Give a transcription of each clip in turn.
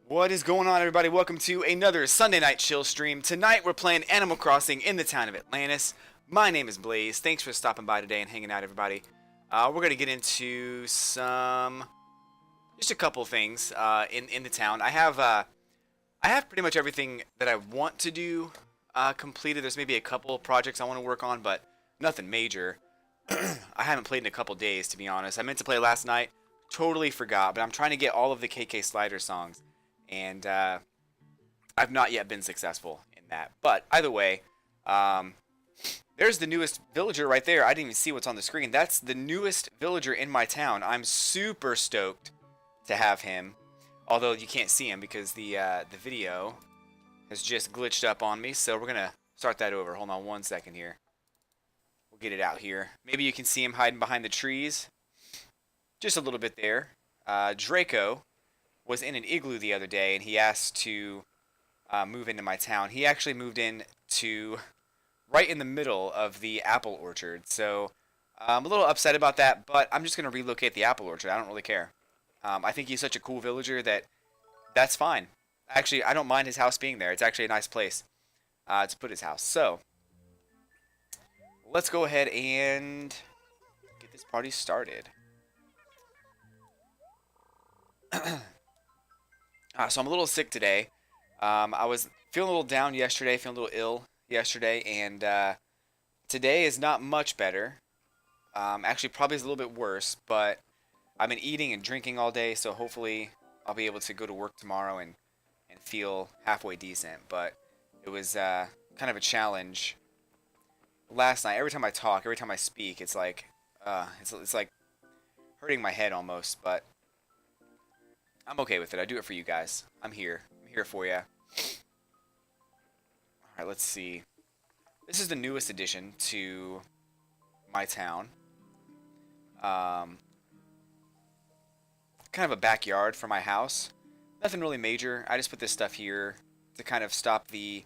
What is going on, everybody? Welcome to another Sunday Night Chill stream. Tonight we're playing Animal Crossing in the town of Atlantis. My name is Blaze. Thanks for stopping by today and hanging out, everybody. We're going to get into just a couple things in the town. I have pretty much everything that I want to do completed. There's maybe a couple projects I want to work on, but nothing major. I haven't played in a couple days, to be honest. I meant to play last night, totally forgot, but I'm trying to get all of the KK Slider songs. And I've not yet been successful in that. But either way, there's the newest villager right there. I didn't even see what's on the screen. That's the newest villager in my town. I'm super stoked to have him. Although you can't see him because the video has just glitched up on me. So we're going to start that over. Hold on one second here. We'll get it out here. Maybe you can see him hiding behind the trees. Just a little bit there. Draco was in an igloo the other day, and he asked to move into my town. He actually moved in to right in the middle of the apple orchard, so I'm a little upset about that, but I'm just going to relocate the apple orchard. I don't really care. I think he's such a cool villager that's fine. Actually, I don't mind his house being there. It's actually a nice place to put his house. So, let's go ahead and get this party started. So I'm a little sick today. I was feeling a little down yesterday, feeling a little ill yesterday, and today is not much better. Actually, probably is a little bit worse, but I've been eating and drinking all day, so hopefully I'll be able to go to work tomorrow and feel halfway decent. But it was kind of a challenge last night. Every time I talk, every time I speak, it's like hurting my head almost, but I'm okay with it. I do it for you guys. I'm here. I'm here for you. Alright, let's see. This is the newest addition to my town. Kind of a backyard for my house. Nothing really major. I just put this stuff here to kind of stop the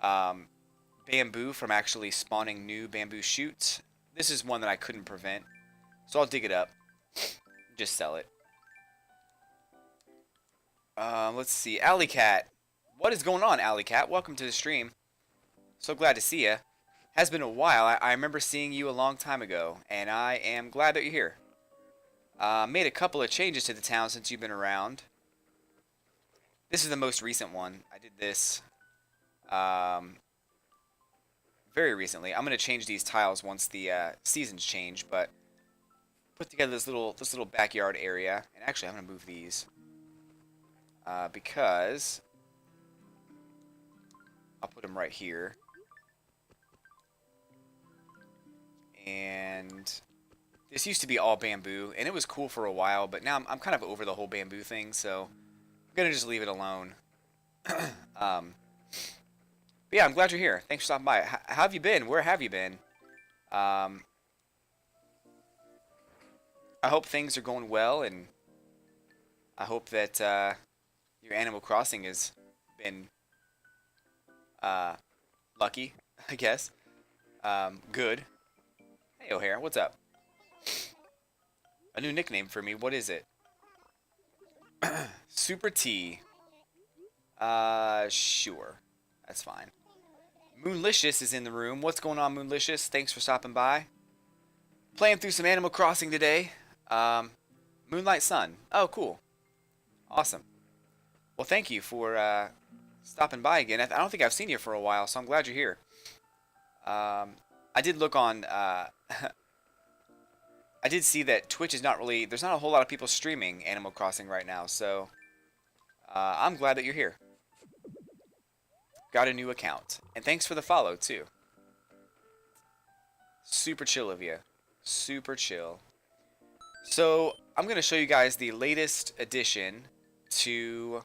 bamboo from actually spawning new bamboo shoots. This is one that I couldn't prevent. So I'll dig it up. Just sell it. Let's see. Alley Cat. What is going on, Alley Cat? Welcome to the stream. So glad to see you. Has been a while. I remember seeing you a long time ago, and I am glad that you're here. Made a couple of changes to the town since you've been around. This is the most recent one. I did this very recently. I'm going to change these tiles once the seasons change, but put together this little backyard area. And actually, I'm going to move these. Because I'll put them right here. And this used to be all bamboo, and it was cool for a while, but now I'm kind of over the whole bamboo thing, so I'm going to just leave it alone. But yeah, I'm glad you're here. Thanks for stopping by. How have you been? Where have you been? I hope things are going well, and I hope that your Animal Crossing has been lucky, I guess. Good. Hey, O'Hare, what's up? A new nickname for me. What is it? Super T. Sure. That's fine. Moonlicious is in the room. What's going on, Moonlicious? Thanks for stopping by. Playing through some Animal Crossing today. Moonlight Sun. Oh, cool. Awesome. Well, thank you for stopping by again. I don't think I've seen you for a while, so I'm glad you're here. I did look on... I did see that Twitch is not really... There's not a whole lot of people streaming Animal Crossing right now, so... I'm glad that you're here. Got a new account. And thanks for the follow, too. Super chill of you. Super chill. So, I'm going to show you guys the latest addition to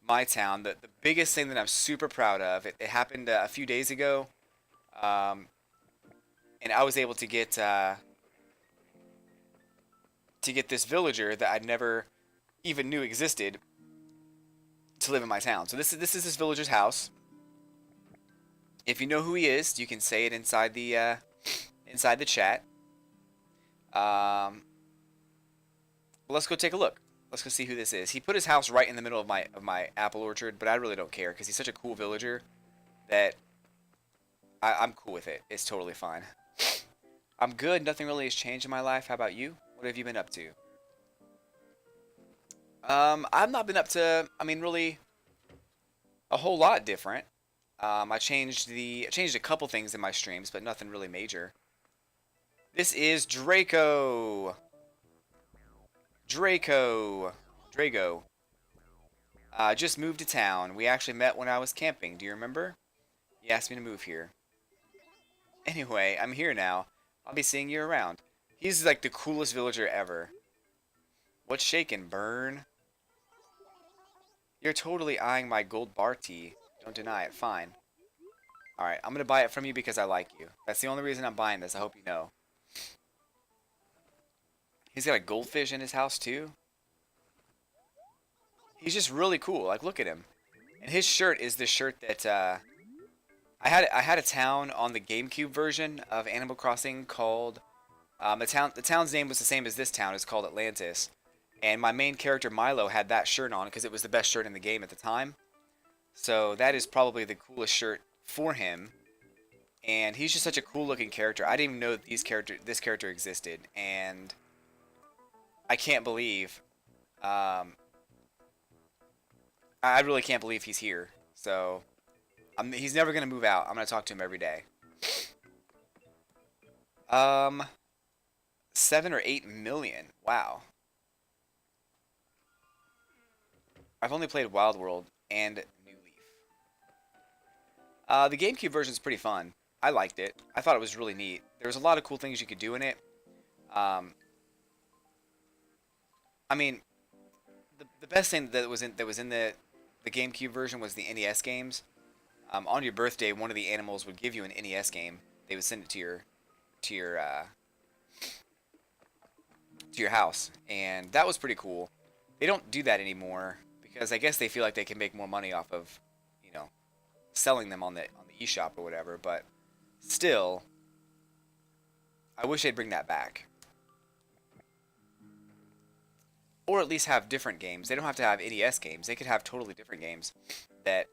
my town. The biggest thing that I'm super proud of. It happened a few days ago. And I was able to get this villager that I never even knew existed to live in my town. So this is this villager's house. If you know who he is, you can say it inside the chat. Let's go take a look. Let's go see who this is. He put his house right in the middle of my apple orchard, but I really don't care because he's such a cool villager that I'm cool with it. It's totally fine. I'm good. Nothing really has changed in my life. How about you? What have you been up to? I've not been up to, I mean, really a whole lot different. I changed a couple things in my streams, but nothing really major. This is Draco. Drago. Just moved to town. We actually met when I was camping. Do you remember? He asked me to move here. Anyway, I'm here now. I'll be seeing you around. He's like the coolest villager ever. What's shaking, Burn? You're totally eyeing my gold bar tea. Don't deny it. Fine. Alright, I'm gonna buy it from you because I like you. That's the only reason I'm buying this. I hope you know. He's got a goldfish in his house too. He's just really cool. Like, look at him. And his shirt is the shirt that I had a town on the GameCube version of Animal Crossing called the town's name was the same as this town. It's called Atlantis. And my main character Milo had that shirt on because it was the best shirt in the game at the time. So that is probably the coolest shirt for him. And he's just such a cool looking character. I didn't even know that this character existed, and I can't believe I really can't believe he's here. So he's never gonna move out. I'm gonna talk to him every day. 7 or 8 million. Wow. I've only played Wild World and New Leaf. The GameCube version is pretty fun. I liked it. I thought it was really neat. There was a lot of cool things you could do in it. I mean, the best thing that was in the GameCube version was the NES games. On your birthday, one of the animals would give you an NES game. They would send it to your house, and that was pretty cool. They don't do that anymore because I guess they feel like they can make more money off of, you know, selling them on the eShop or whatever. But still, I wish they'd bring that back. Or at least have different games. They don't have to have NES games. They could have totally different games that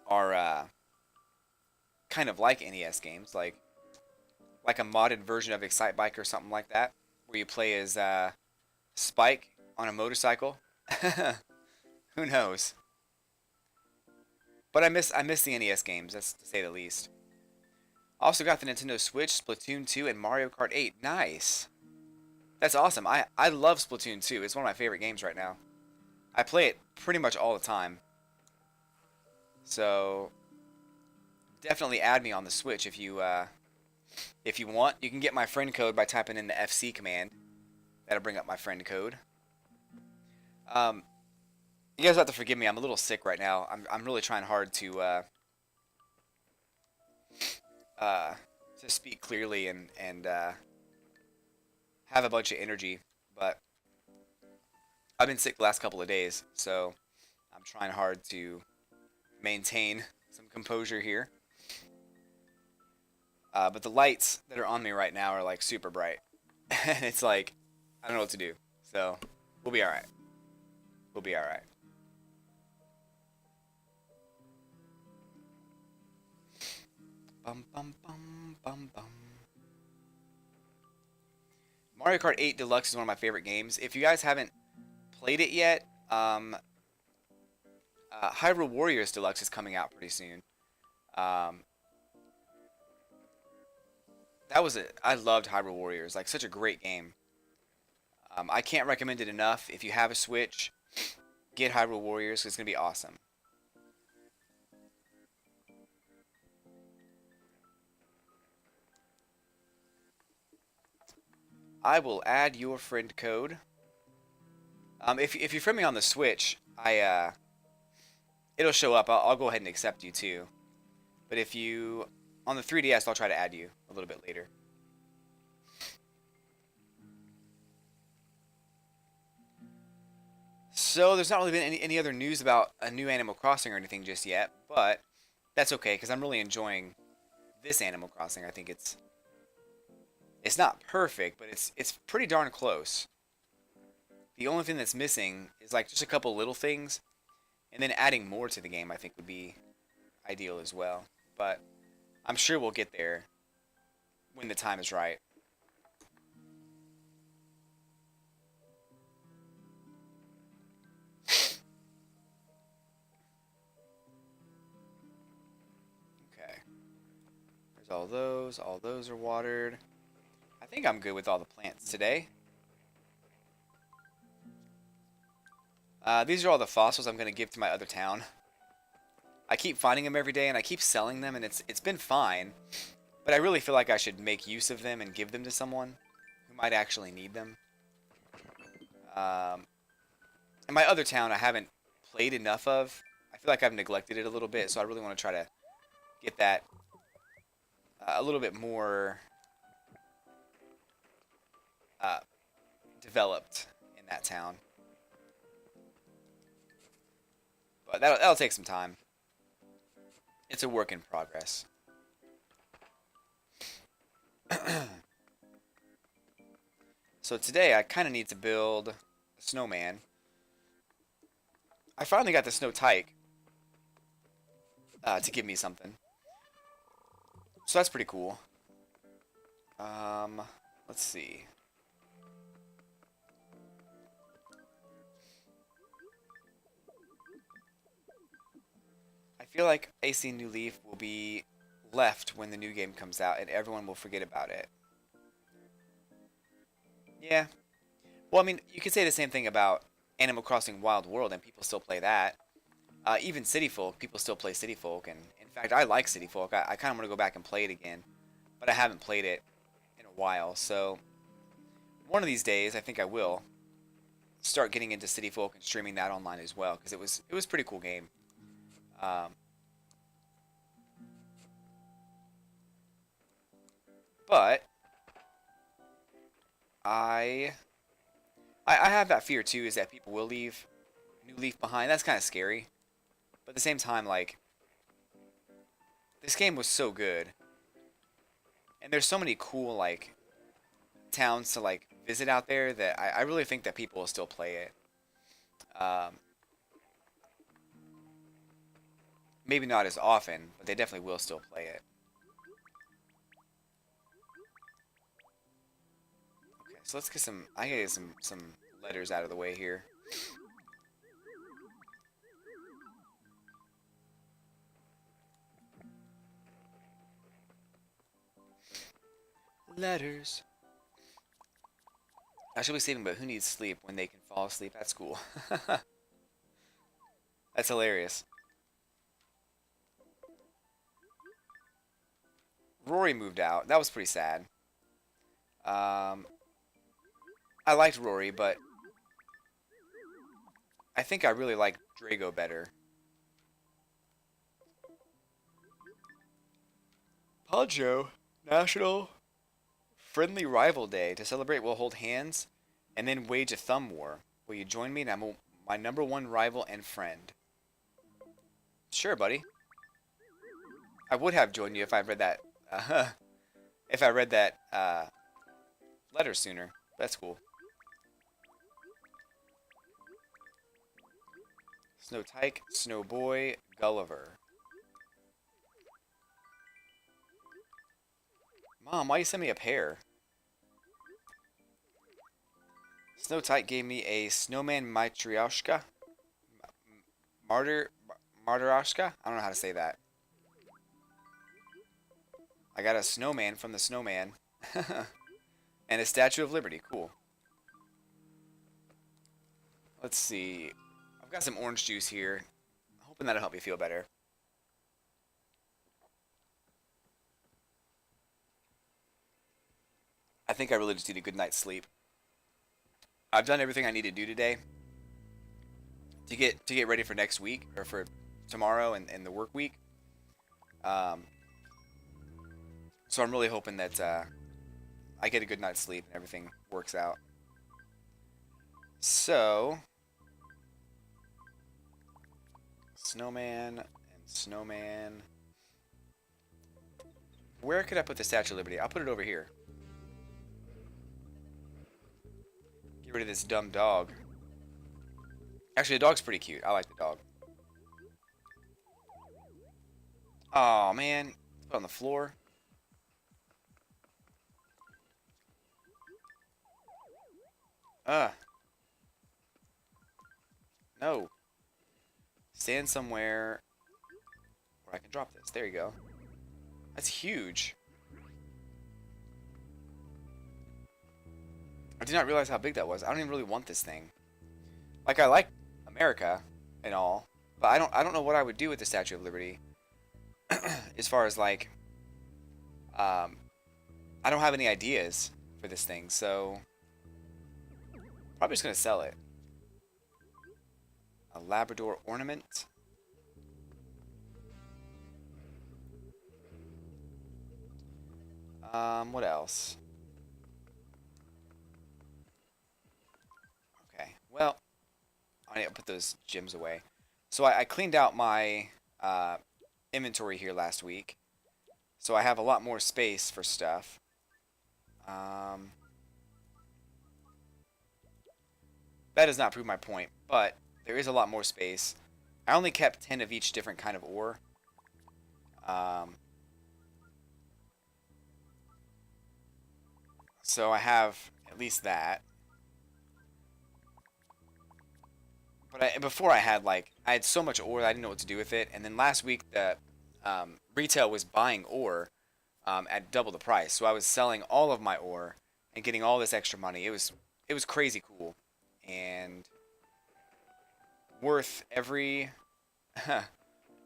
are kind of like NES games, like a modded version of Excite Bike or something like that, where you play as Spike on a motorcycle. Who knows? But I miss the NES games, that's to say the least. Also got the Nintendo Switch, Splatoon 2, and Mario Kart 8. Nice. That's awesome. I love Splatoon 2. It's one of my favorite games right now. I play it pretty much all the time. So definitely add me on the Switch if you want. You can get my friend code by typing in the FC command. That'll bring up my friend code. You guys have to forgive me. I'm a little sick right now. I'm really trying hard to speak clearly and have a bunch of energy, but I've been sick the last couple of days, so I'm trying hard to maintain some composure here. But the lights that are on me right now are like super bright, and it's like I don't know what to do. So we'll be all right. We'll be all right. Bum bum bum bum bum. Mario Kart 8 Deluxe is one of my favorite games. If you guys haven't played it yet, Hyrule Warriors Deluxe is coming out pretty soon. I loved Hyrule Warriors, like such a great game. I can't recommend it enough. If you have a Switch, get Hyrule Warriors. It's gonna be awesome. I will add your friend code. If you're friend me on the Switch, it'll show up. I'll go ahead and accept you too. But if you on the 3DS, I'll try to add you a little bit later. So there's not really been any other news about a new Animal Crossing or anything just yet, but that's okay because I'm really enjoying this Animal Crossing. I think it's not perfect, but it's pretty darn close. The only thing that's missing is like just a couple little things, and then adding more to the game I think would be ideal as well. But I'm sure we'll get there when the time is right. Okay. There's all those. All those are watered. I think I'm good with all the plants today. These are all the fossils I'm going to give to my other town. I keep finding them every day and I keep selling them and it's been fine. But I really feel like I should make use of them and give them to someone who might actually need them. In my other town I haven't played enough of. I feel like I've neglected it a little bit, so I really want to try to get that a little bit more developed in that town. But that'll take some time. It's a work in progress. So today I kind of need to build a snowman. I finally got the snow tyke to give me something. So that's pretty cool. Let's see. I feel like AC New Leaf will be left when the new game comes out and everyone will forget about it. Yeah. Well, I mean, you could say the same thing about Animal Crossing Wild World and people still play that. Even City Folk, people still play City Folk, and in fact, I like City Folk. I kind of want to go back and play it again, but I haven't played it in a while, so one of these days, I think I will start getting into City Folk and streaming that online as well, because it was a pretty cool game. Um, but I have that fear too, is that people will leave New Leaf behind. That's kind of scary. But at the same time, like, this game was so good. And there's so many cool, like, towns to, like, visit out there that I really think that people will still play it. Maybe not as often, but they definitely will still play it. Okay, so let's get some, I gotta get some letters out of the way here. Letters. I should be saving, but who needs sleep when they can fall asleep at school? That's hilarious. Rory moved out. That was pretty sad. I liked Rory, but I think I really like Drago better. Poncho, National Friendly Rival Day. To celebrate, we'll hold hands and then wage a thumb war. Will you join me? I'm my #1 rival and friend. Sure, buddy. I would have joined you if I read that. If I read that letter sooner. That's cool. Snow Tyke, Snow Boy, Gulliver. Mom, why you send me a pair? Snow Tyke gave me a Snowman Matryoshka. Martyroshka? I don't know how to say that. I got a snowman from the snowman. And a Statue of Liberty. Cool. Let's see. I've got some orange juice here. I'm hoping that'll help me feel better. I think I really just need a good night's sleep. I've done everything I need to do today to get ready for next week, or for tomorrow and the work week. So I'm really hoping that I get a good night's sleep and everything works out. So, snowman and snowman. Where could I put the Statue of Liberty? I'll put it over here. Get rid of this dumb dog. Actually, the dog's pretty cute. I like the dog. Oh man, put it on the floor. No. Stand somewhere where I can drop this. There you go. That's huge. I did not realize how big that was. I don't even really want this thing. Like, I like America and all, but I don't know what I would do with the Statue of Liberty. As far as like, I don't have any ideas for this thing, so probably just gonna sell it. A Labrador ornament. What else? Okay, well, I need to put those gems away. So I cleaned out my inventory here last week, so I have a lot more space for stuff. That does not prove my point, but there is a lot more space. I only kept 10 of each different kind of ore. So I have at least that. But before I had so much ore that I didn't know what to do with it. And then last week the retail was buying ore at double the price. So I was selling all of my ore and getting all this extra money. It was crazy cool and worth every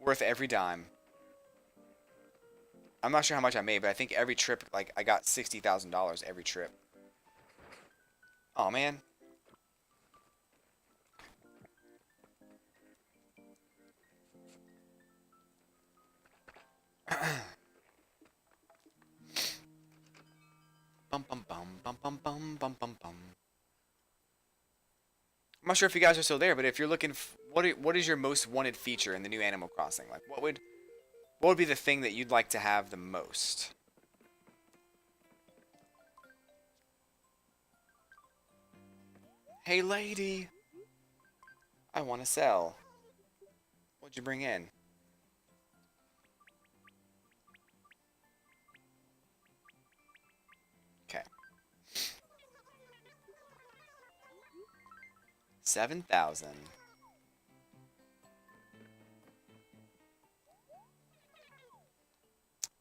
worth every dime. I'm not sure how much I made, but I think every trip, like, I got $60,000 every trip. Oh man. Bum bum bum bum bum bum bum bum bum. I'm not sure if you guys are still there, but if you're looking, what is your most wanted feature in the new Animal Crossing? Like, what would be the thing that you'd like to have the most? Hey lady, I want to sell. What'd you bring in? Okay. 7,000.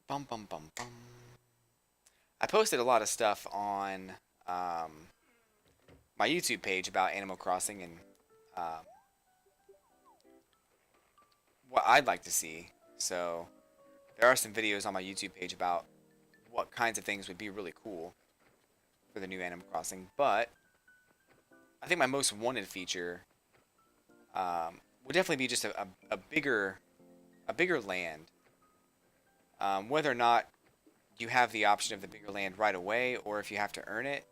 Bum bum bum bum. I posted a lot of stuff on my YouTube page about Animal Crossing and what I'd like to see. So there are some videos on my YouTube page about what kinds of things would be really cool for the new Animal Crossing. But I think my most wanted feature would definitely be just a bigger land. Whether or not you have the option of the bigger land right away, or if you have to earn it,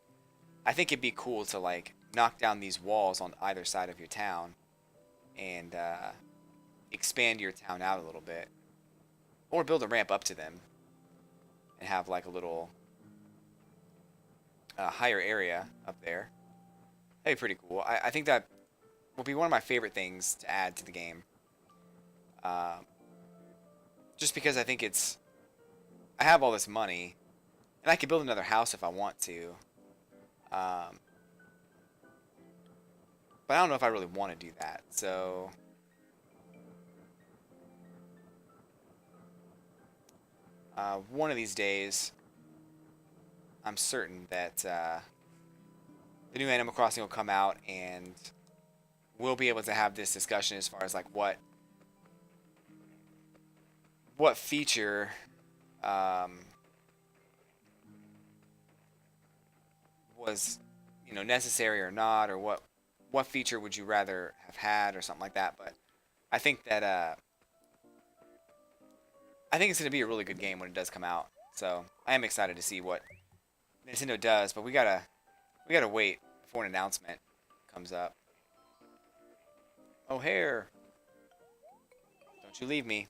I think it'd be cool to like knock down these walls on either side of your town and expand your town out a little bit, or build a ramp up to them and have like a little higher area up there. That'd be pretty cool. I think that will be one of my favorite things to add to the game. Just because I think I have all this money, and I could build another house if I want to. But I don't know if I really want to do that. So one of these days, I'm certain that the new Animal Crossing will come out, and we'll be able to have this discussion as far as like what feature was necessary or not, or what feature would you rather have had or something like that. But I think that I think it's going to be a really good game when it does come out. So I am excited to see what Nintendo does, but we gotta wait before an announcement comes up. Oh, hair! Don't you leave me.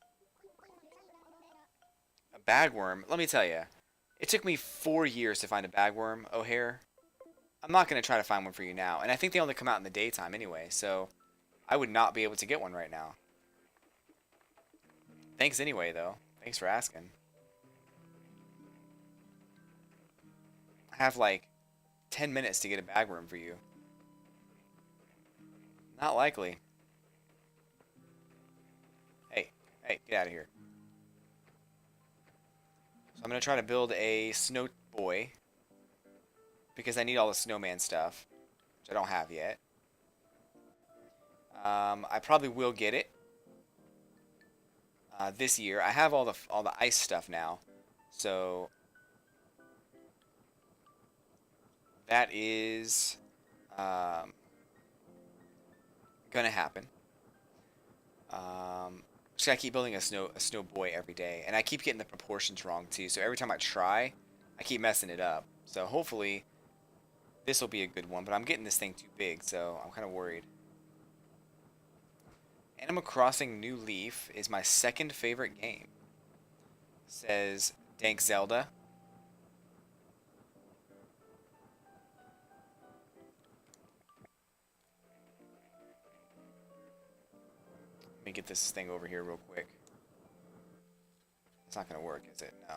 A bagworm. Let me tell you, it took me 4 years to find a bagworm, O'Hare. I'm not going to try to find one for you now. And I think they only come out in the daytime anyway, so I would not be able to get one right now. Thanks anyway, though. Thanks for asking. I have like 10 minutes to get a bag worm for you. Not likely. Hey, hey, get out of here. So I'm going to try to build a snow boy because I need all the snowman stuff, which I don't have yet. I probably will get it this year. I have all the ice stuff now, so that is gonna happen. Just gotta keep building a snow boy every day, and I keep getting the proportions wrong too. So every time I try, I keep messing it up. So hopefully this will be a good one, but I'm getting this thing too big, so I'm kind of worried. Animal Crossing New Leaf is my second favorite game, says Dank Zelda. Let me get this thing over here real quick. It's not going to work, is it? No.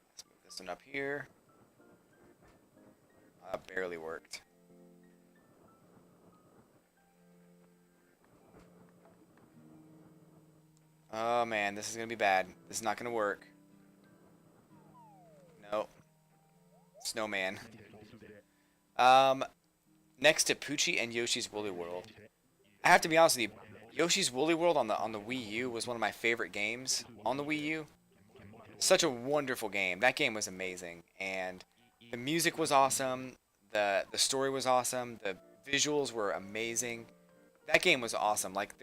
Let's move this one up here. That barely worked. Oh man, this is going to be bad. This is not going to work. Nope. Snowman. Next to Poochie and Yoshi's Woolly World. I have to be honest with you, Yoshi's Woolly World on the Wii U was one of my favorite games on the Wii U. Such a wonderful game. That game was amazing, and the music was awesome. The story was awesome. The visuals were amazing. That game was awesome. Like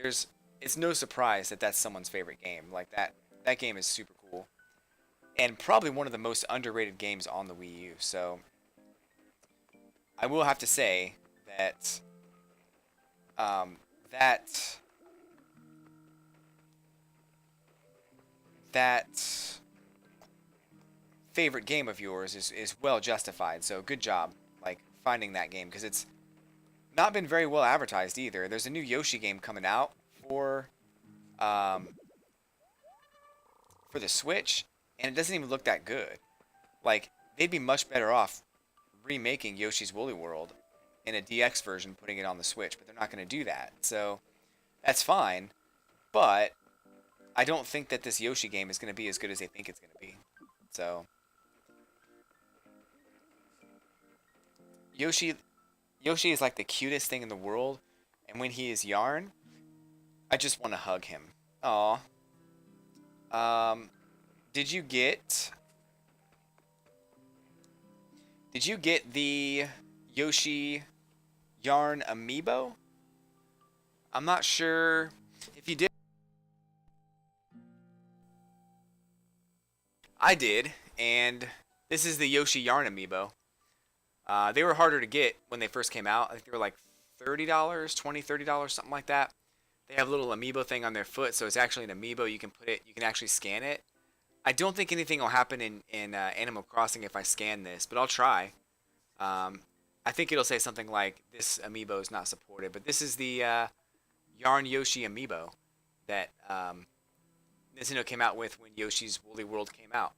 it's no surprise that that's someone's favorite game. Like that game is super cool, and probably one of the most underrated games on the Wii U. So I will have to say that that favorite game of yours is well justified. So good job, like finding that game, because it's not been very well advertised either. There's a new Yoshi game coming out for the Switch, and it doesn't even look that good. Like they'd be much better off remaking Yoshi's Woolly World in a DX version, putting it on the Switch, but they're not going to do that. So that's fine, but I don't think that this Yoshi game is going to be as good as they think it's going to be. So Yoshi is like the cutest thing in the world, and when he is Yarn, I just want to hug him. Aw. Did you get the Yoshi Yarn amiibo? I'm not sure if you did. I did, and this is the Yoshi Yarn amiibo. They were harder to get when they first came out. I think they were like $30, $20, something like that. They have a little amiibo thing on their foot, so it's actually an amiibo. You can actually scan it. I don't think anything will happen in Animal Crossing if I scan this, but I'll try. I think it'll say something like, this amiibo is not supported, but this is the Yarn Yoshi amiibo that Nintendo came out with when Yoshi's Woolly World came out.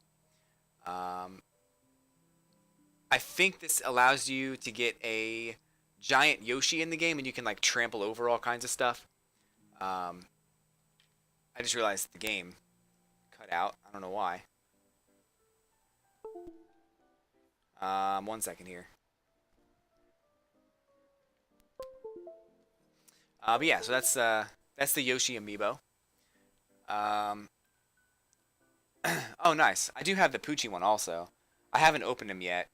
I think this allows you to get a giant Yoshi in the game, and you can like trample over all kinds of stuff. I just realized the game cut out. I don't know why. 1 second here. But yeah, so that's the Yoshi amiibo. Oh, nice. I do have the Poochie one also. I haven't opened them yet,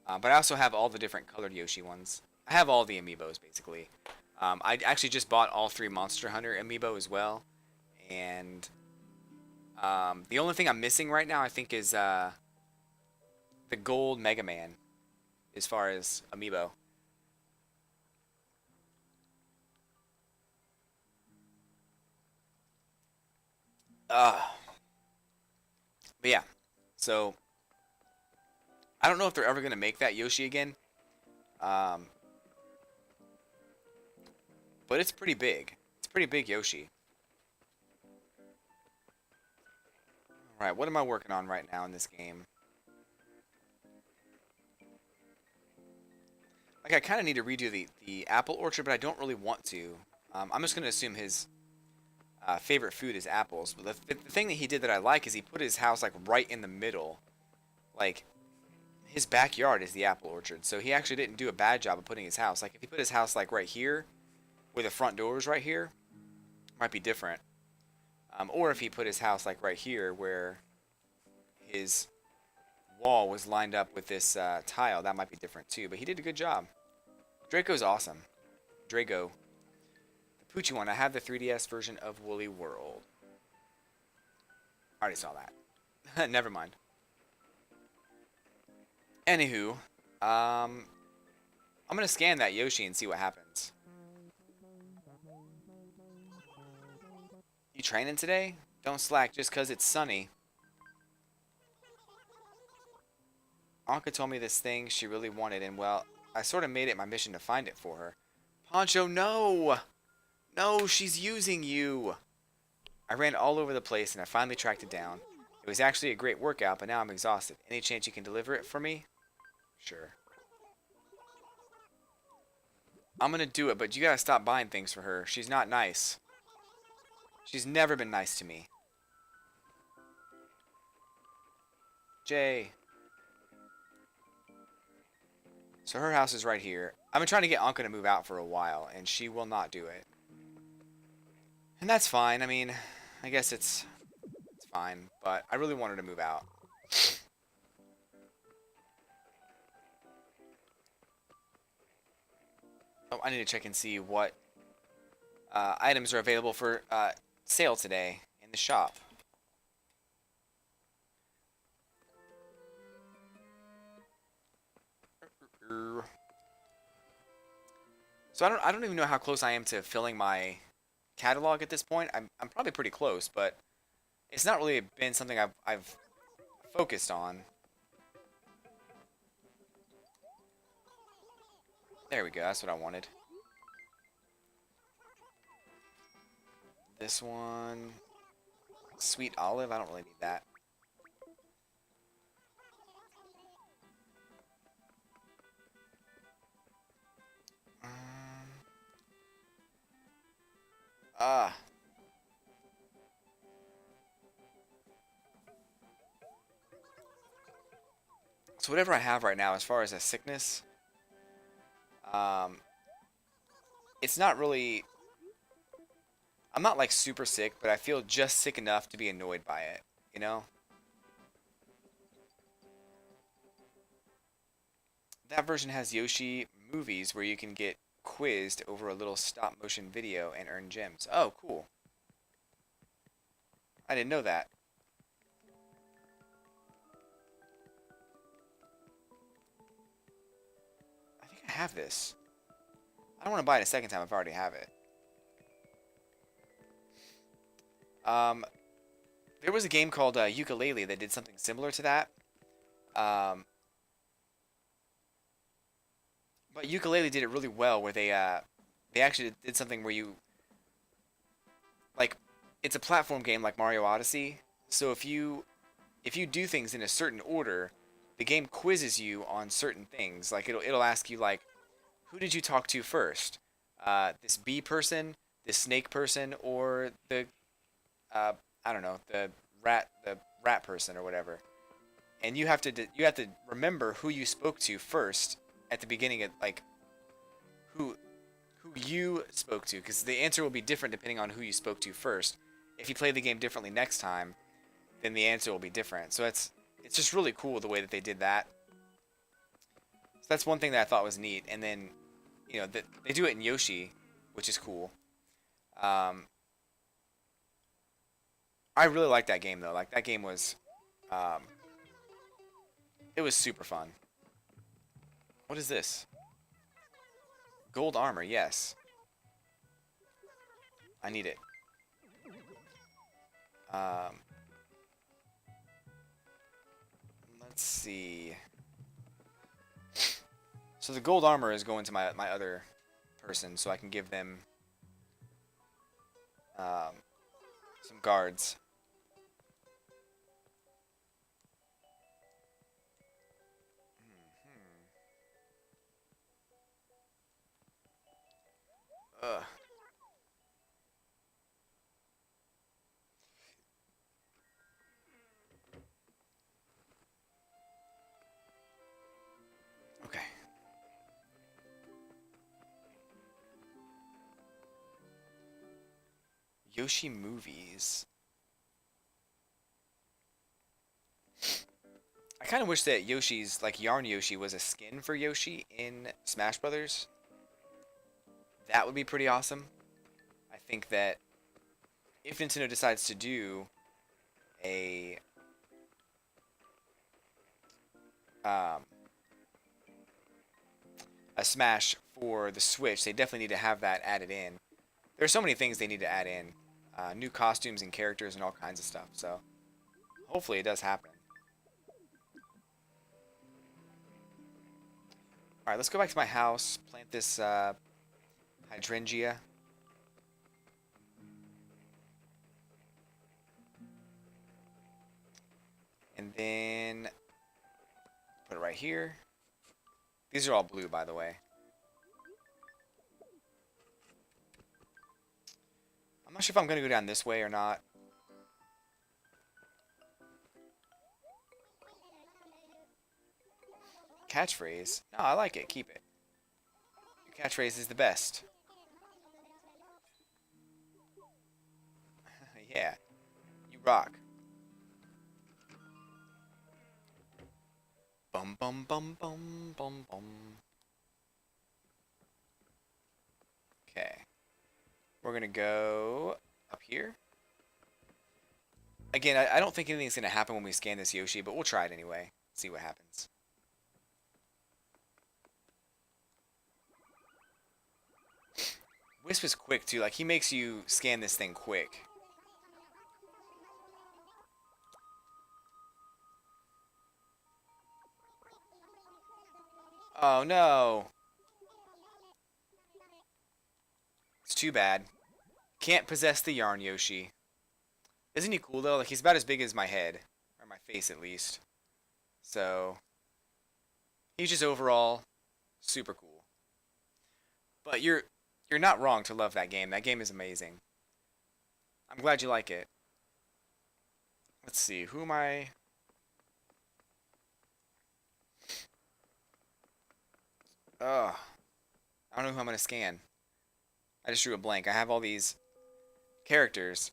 but I also have all the different colored Yoshi ones. I have all the amiibos basically. I actually just bought all 3 Monster Hunter amiibo as well, and the only thing I'm missing right now, I think, is the gold Mega Man, as far as amiibo. But yeah, so I don't know if they're ever gonna make that Yoshi again. but it's pretty big. It's pretty big Yoshi. All right, what am I working on right now in this game? Like, I kind of need to redo the apple orchard, but I don't really want to. I'm just going to assume his favorite food is apples. But the thing that he did that I like is he put his house, like, right in the middle. Like, his backyard is the apple orchard. So he actually didn't do a bad job of putting his house. Like, if he put his house, like, right here, where the front door is right here, might be different. Or if he put his house, like, right here, where his wall was lined up with this tile, that might be different too. But he did a good job. Draco's awesome. Draco. The Poochie one. I have the 3DS version of Woolly World. I already saw that. Never mind. Anywho, I'm gonna scan that Yoshi and see what happens. You training today? Don't slack just 'cause it's sunny. Anka told me this thing she really wanted, and well, I sort of made it my mission to find it for her. Poncho, no! No, she's using you! I ran all over the place and I finally tracked it down. It was actually a great workout, but now I'm exhausted. Any chance you can deliver it for me? Sure. I'm gonna do it, but you gotta stop buying things for her. She's not nice. She's never been nice to me. Jay. So her house is right here. I've been trying to get Anka to move out for a while, and she will not do it. And that's fine. I mean, I guess it's fine, but I really want her to move out. Oh, I need to check and see what items are available for sale today in the shop. So I don't even know how close I am to filling my catalog at this point. I'm probably pretty close, but it's not really been something I've focused on. There we go. That's what I wanted. This one, sweet olive. I don't really need that. Ah. So whatever I have right now, as far as a sickness, it's not really. I'm not like super sick, but I feel just sick enough to be annoyed by it. You know. That version has Yoshi movies where you can get quizzed over a little stop motion video and earn gems. Oh, cool. I didn't know that. I think I have this. I don't want to buy it a second time if I already have it. There was a game called Ukulele that did something similar to that. But Ukulele did it really well, where they actually did something where you, like, it's a platform game like Mario Odyssey. So if you do things in a certain order, the game quizzes you on certain things. Like it'll ask you, like, who did you talk to first? This bee person, this snake person, or the I don't know, the rat person or whatever. And you have to remember who you spoke to first at the beginning of, like, who you spoke to, because the answer will be different depending on who you spoke to first. If you play the game differently next time, then the answer will be different. So it's just really cool the way that they did that. So that's one thing that I thought was neat. And then, you know, they do it in Yoshi, which is cool. I really like that game though. Like, that game was, it was super fun. What is this? Gold armor, yes. I need it. Let's see. So the gold armor is going to my other person, so I can give them um, some guards. Ugh. Okay. Yoshi movies. I kind of wish that Yoshi's, like Yarn Yoshi, was a skin for Yoshi in Smash Brothers. That would be pretty awesome. I think that if Nintendo decides to do a um, a Smash for the Switch, they definitely need to have that added in. There's so many things they need to add in, new costumes and characters and all kinds of stuff. So hopefully it does happen. All right, let's go back to my house. Plant this hydrangea. And then put it right here. These are all blue, by the way. I'm not sure if I'm going to go down this way or not. Catchphrase? No, I like it. Keep it. Your catchphrase is the best. Yeah. You rock. Bum bum bum bum bum bum. Okay. We're gonna go up here. Again, I don't think anything's gonna happen when we scan this Yoshi, but we'll try it anyway. See what happens. Wisp is quick too. Like he makes you scan this thing quick. Oh no. It's too bad. Can't possess the Yarn Yoshi. Isn't he cool though? Like he's about as big as my head. Or my face at least. So he's just overall super cool. But you're not wrong to love that game. That game is amazing. I'm glad you like it. Let's see, who am I? Ugh. I don't know who I'm gonna scan. I just drew a blank. I have all these characters.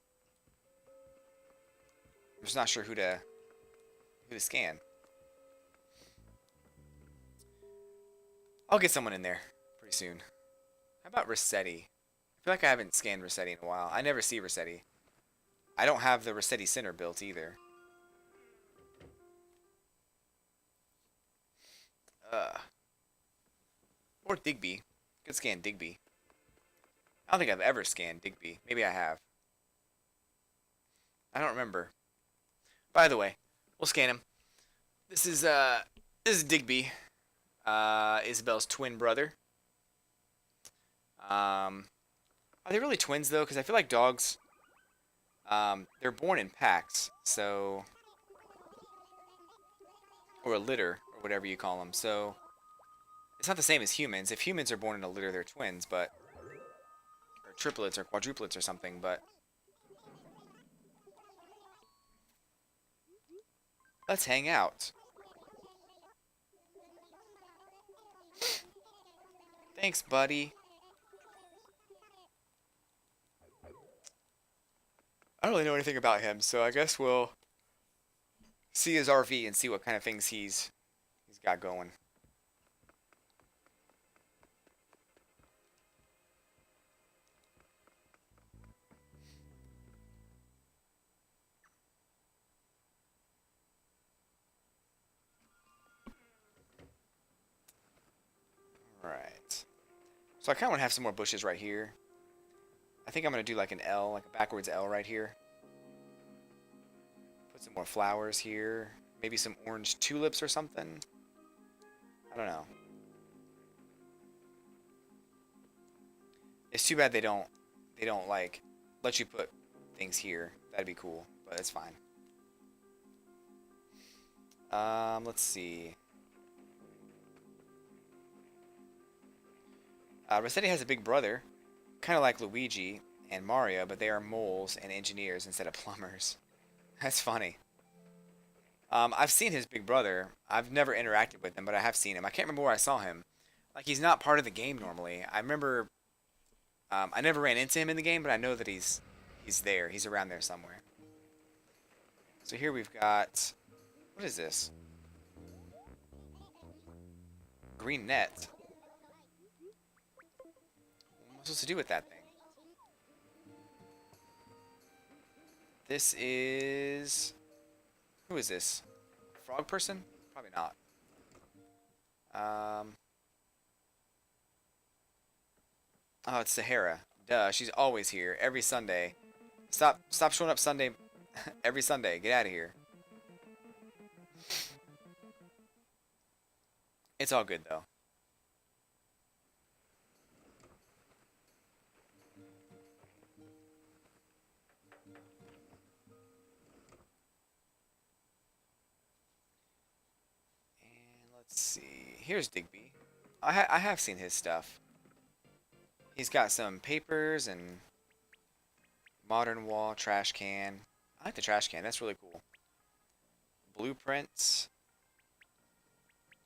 I'm just not sure who to scan. I'll get someone in there pretty soon. How about Rossetti? I feel like I haven't scanned Rossetti in a while. I never see Rossetti. I don't have the Rossetti Center built either. Or Digby. Could scan Digby. I don't think I've ever scanned Digby. Maybe I have. I don't remember. By the way, we'll scan him. This is Digby, Isabel's twin brother. Are they really twins though? Because I feel like dogs, they're born in packs, so, or a litter, or whatever you call them. So it's not the same as humans. If humans are born in a litter, they're twins, but, or triplets or quadruplets or something. But let's hang out. Thanks, buddy. I don't really know anything about him, so I guess we'll see his RV and see what kind of things he's got going. Alright. So I kind of want to have some more bushes right here. I think I'm going to do like an L, like a backwards L right here. Put some more flowers here. Maybe some orange tulips or something. I don't know. It's too bad they don't like let you put things here. That'd be cool, but it's fine. Let's see. Rossetti has a big brother, kind of like Luigi and Mario, but they are moles and engineers instead of plumbers. That's funny. I've seen his big brother. I've never interacted with him, but I have seen him. I can't remember where I saw him. Like, he's not part of the game normally. I remember I never ran into him in the game, but I know that he's there. He's around there somewhere. So here we've got, what is this? Green net. What am I supposed to do with that thing? This is, who is this? Frog person? Probably not. Oh, it's Sahara. Duh, she's always here every Sunday. Stop showing up Sunday every Sunday. Get out of here. It's all good though. And let's see. Here's Digby. I have seen his stuff. He's got some papers and modern wall, trash can. I like the trash can. That's really cool. Blueprints,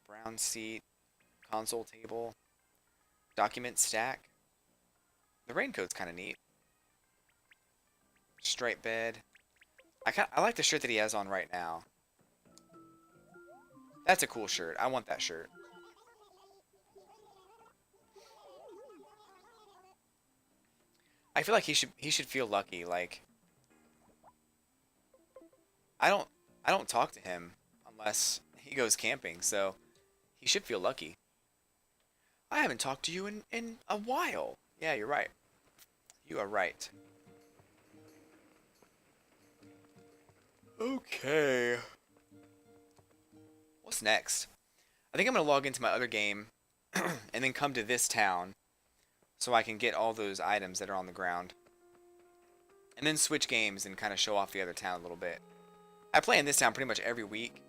brown seat, console table, document stack. The raincoat's kind of neat. Straight bed. I like the shirt that he has on right now. That's a cool shirt. I want that shirt. I feel like he should feel lucky. Like, I don't talk to him unless he goes camping, so he should feel lucky. I haven't talked to you in a while. Yeah, you're right. You are right. Okay. What's next? I think I'm gonna log into my other game and then come to this town so I can get all those items that are on the ground. And then switch games and kind of show off the other town a little bit. I play in this town pretty much every week,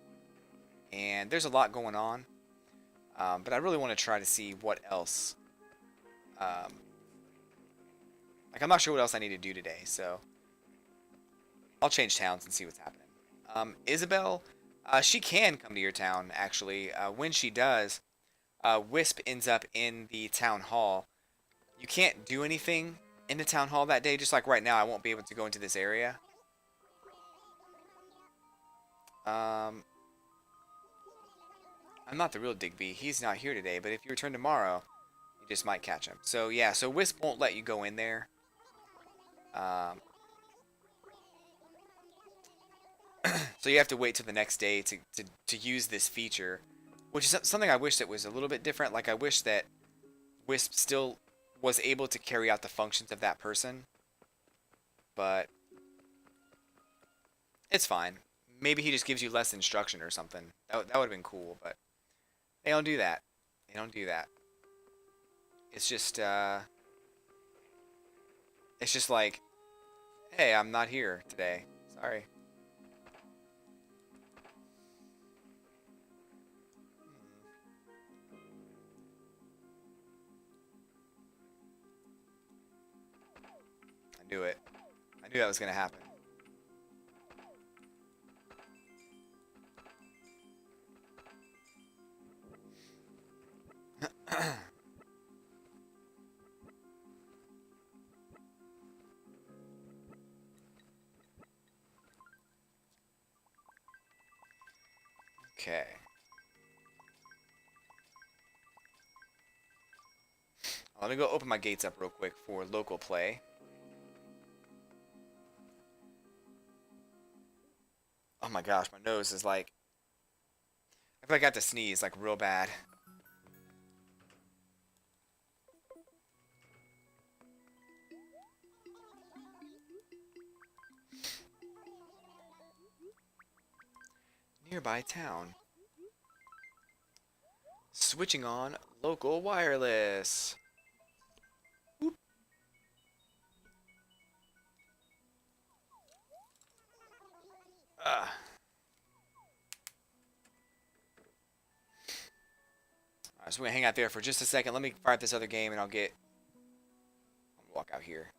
and there's a lot going on. But I really want to try to see what else. Like, I'm not sure what else I need to do today, so I'll change towns and see what's happening. Isabel, she can come to your town, actually. When she does, Wisp ends up in the town hall. You can't do anything in the town hall that day, just like right now I won't be able to go into this area. I'm not the real Digby. He's not here today, but if you return tomorrow, you just might catch him. So yeah, so Wisp won't let you go in there. So you have to wait till the next day to use this feature, which is something I wish that was a little bit different. Like, I wish that Wisp still was able to carry out the functions of that person, but it's fine. Maybe he just gives you less instruction or something. That would have been cool, but they don't do that. They don't do that. It's just like, hey, I'm not here today. Sorry. I knew it. I knew that was gonna happen. Okay. Let me go open my gates up real quick for local play. Oh my gosh, my nose is like, I feel like I got to sneeze like real bad. Nearby town. Switching on local wireless. Whoop. Alright, so we're gonna hang out there for just a second. Let me fire up this other game and I'll walk out here.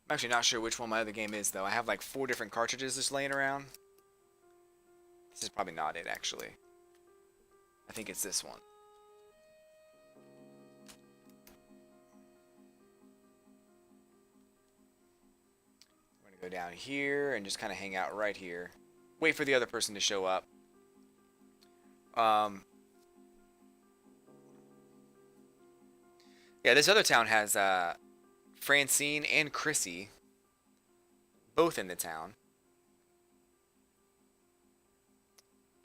I'm actually not sure which one my other game is though. I have like 4 different cartridges just laying around. This is probably not it actually. I think it's this one. We're gonna go down here and just kind of hang out right here. Wait for the other person to show up. Yeah, this other town has Francine and Chrissy both in the town.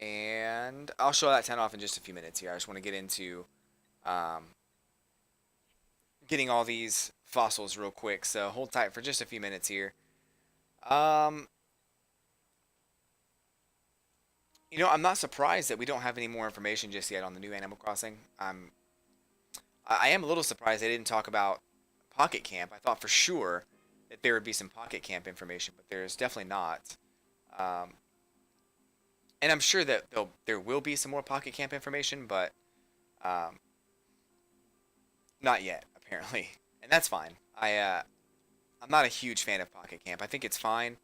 And I'll show that town off in just a few minutes here. I just want to get into getting all these fossils real quick. So hold tight for just a few minutes here. You know, I'm not surprised that we don't have any more information just yet on the new Animal Crossing. I am a little surprised they didn't talk about Pocket Camp. I thought for sure that there would be some Pocket Camp information, but there's definitely not. And I'm sure that there will be some more Pocket Camp information, but not yet, apparently. And that's fine. I'm not a huge fan of Pocket Camp. I think it's fine.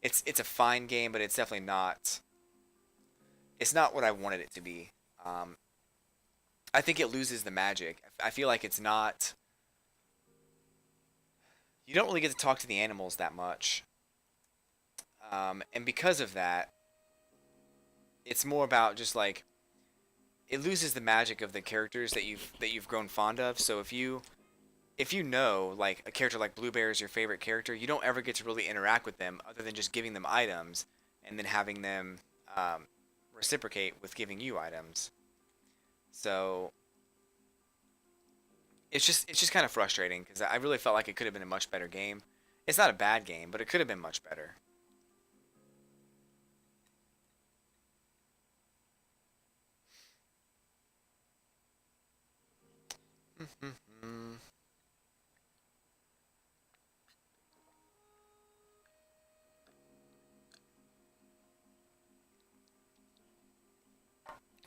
It's a fine game, but it's definitely not. It's not what I wanted it to be. I think it loses the magic. I feel like it's not. You don't really get to talk to the animals that much, and because of that, it's more about just like it loses the magic of the characters that you've grown fond of. So if you know like a character like Bluebear is your favorite character, you don't ever get to really interact with them other than just giving them items and then having them reciprocate with giving you items. So it's just kind of frustrating because I really felt like it could have been a much better game. It's not a bad game, but it could have been much better.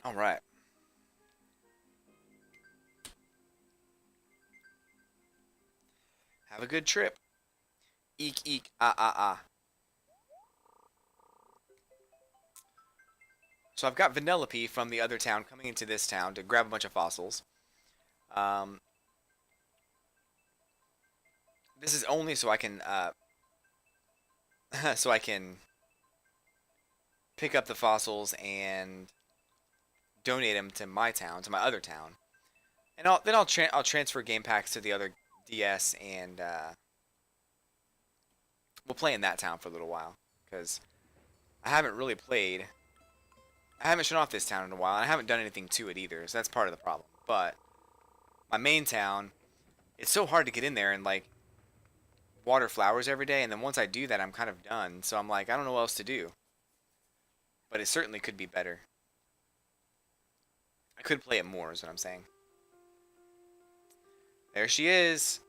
All right. Have a good trip. Eek, eek, ah, ah, ah. So I've got Vanellope from the other town coming into this town to grab a bunch of fossils. Um, this is only so I can so I can pick up the fossils and donate them to my town, to my other town, and I'll transfer game packs to the other DS and we'll play in that town for a little while because I haven't really played. I haven't shown off this town in a while, and I haven't done anything to it either, so that's part of the problem. But my main town, it's so hard to get in there and like water flowers every day, and then once I do that, I'm kind of done. So I'm like, I don't know what else to do. But it certainly could be better. I could play it more, is what I'm saying. There she is.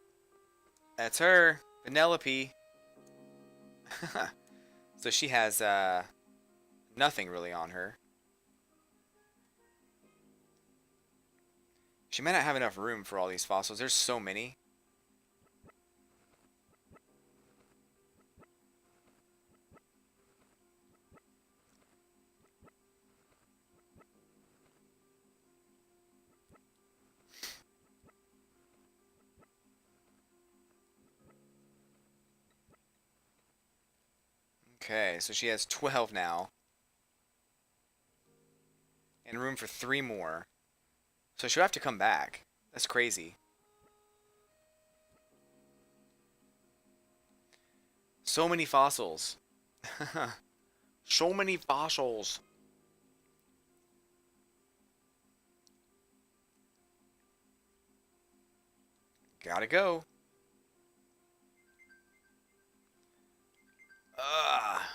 That's her, Vanellope. So she has nothing really on her. She may not have enough room for all these fossils. There's so many. Okay, so she has 12 now. And room for 3 more. So she'll have to come back. That's crazy. So many fossils. So many fossils. Gotta go.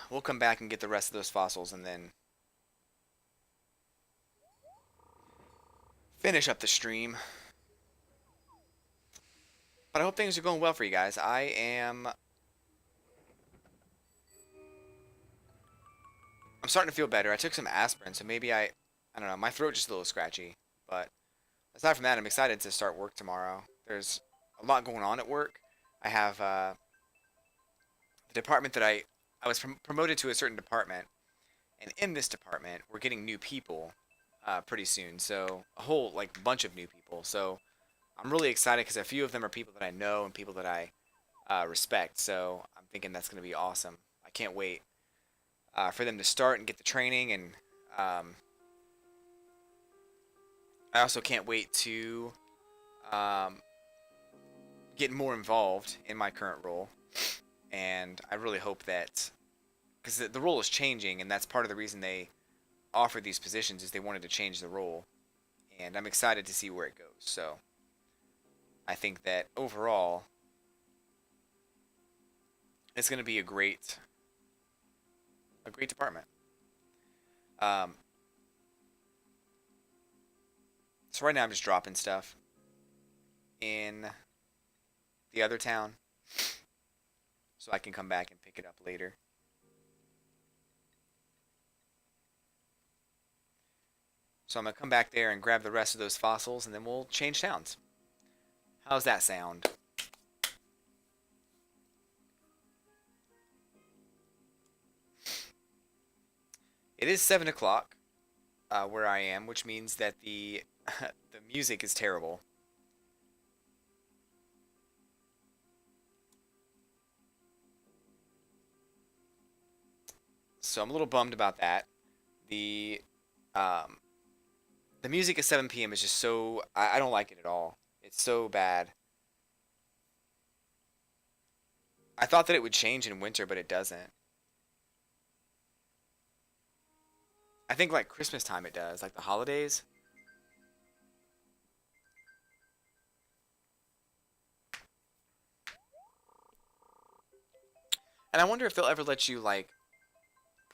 We'll come back and get the rest of those fossils and then finish up the stream. But I hope things are going well for you guys. I'm starting to feel better. I took some aspirin, so maybe I don't know, my throat just a little scratchy. But aside from that, I'm excited to start work tomorrow. There's a lot going on at work. I have the department that I was promoted to a certain department, and in this department, we're getting new people pretty soon. So a whole like bunch of new people. So I'm really excited because a few of them are people that I know and people that I respect. So I'm thinking that's going to be awesome. I can't wait for them to start and get the training, and um, I also can't wait to um, get more involved in my current role. And I really hope that because the role is changing, and that's part of the reason they offered these positions is they wanted to change the role, and I'm excited to see where it goes. So I think that overall it's going to be a great department. Um, so right now I'm just dropping stuff in the other town so I can come back and pick it up later. So I'm gonna come back there and grab the rest of those fossils, and then we'll change towns. How's that sound? It is 7 o'clock where I am, which means that the the music is terrible. So I'm a little bummed about that. The um, the music at 7 p.m. is just so I don't like it at all. It's so bad. I thought that it would change in winter, but it doesn't. I think like Christmas time it does, like the holidays. And I wonder if they'll ever let you like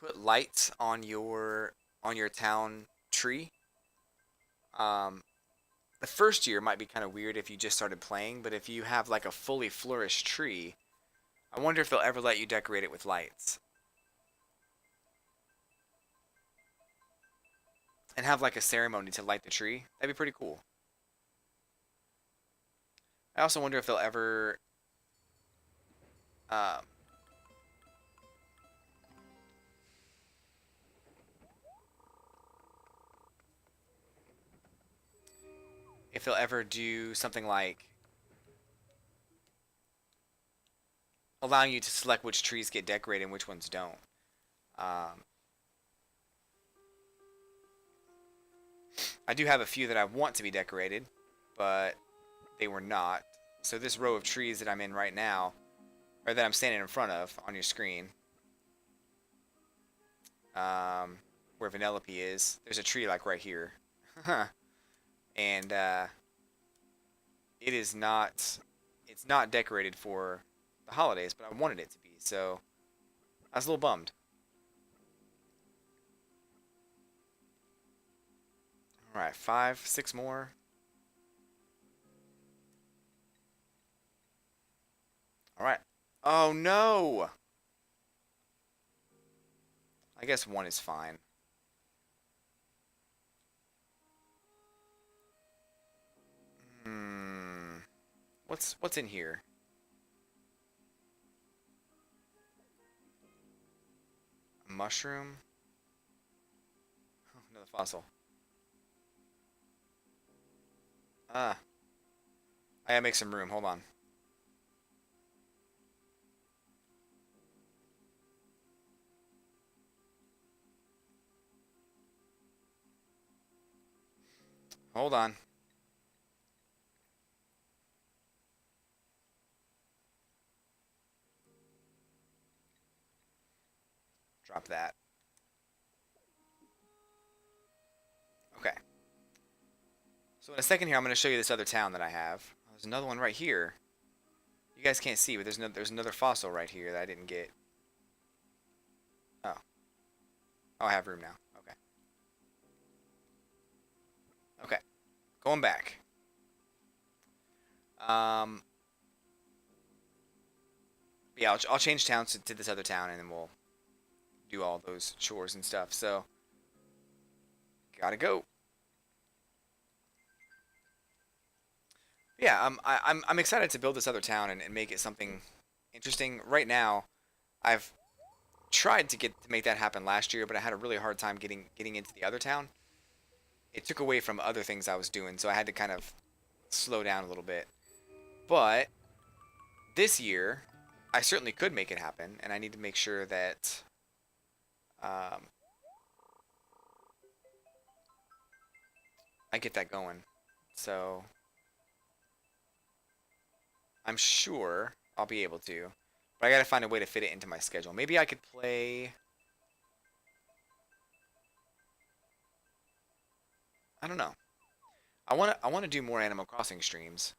put lights on your town tree. Um, the first year might be kind of weird if you just started playing, but if you have like a fully flourished tree, I wonder if they'll ever let you decorate it with lights and have like a ceremony to light the tree. That'd be pretty cool. I also wonder um, if they'll ever do something like allowing you to select which trees get decorated and which ones don't. Um, I do have a few that I want to be decorated, but they were not. So this row of trees that I'm in right now, or that I'm standing in front of on your screen, um, where Vanellope is, there's a tree like right here. And it is not, it's not decorated for the holidays, but I wanted it to be. So I was a little bummed. All right, five, six more. All right. Oh no! I guess one is fine. Hmm. What's in here? A mushroom? Oh, another fossil. Ah, I gotta make some room. Hold on. Hold on. Drop that. Okay. So in a second here, I'm gonna show you this other town that I have. There's another one right here. You guys can't see, but there's another fossil right here that I didn't get. Oh. Oh, I have room now. Okay. Okay. Going back. Um, yeah, I'll change towns to this other town, and then we'll do all those chores and stuff. So, gotta go. Yeah, I'm excited to build this other town and make it something interesting. Right now, I've tried to make that happen last year, but I had a really hard time getting into the other town. It took away from other things I was doing, so I had to kind of slow down a little bit. But this year, I certainly could make it happen, and I need to make sure that um, I get that going. So I'm sure I'll be able to, but I gotta find a way to fit it into my schedule. Maybe I could play. I don't know. I wanna do more Animal Crossing streams.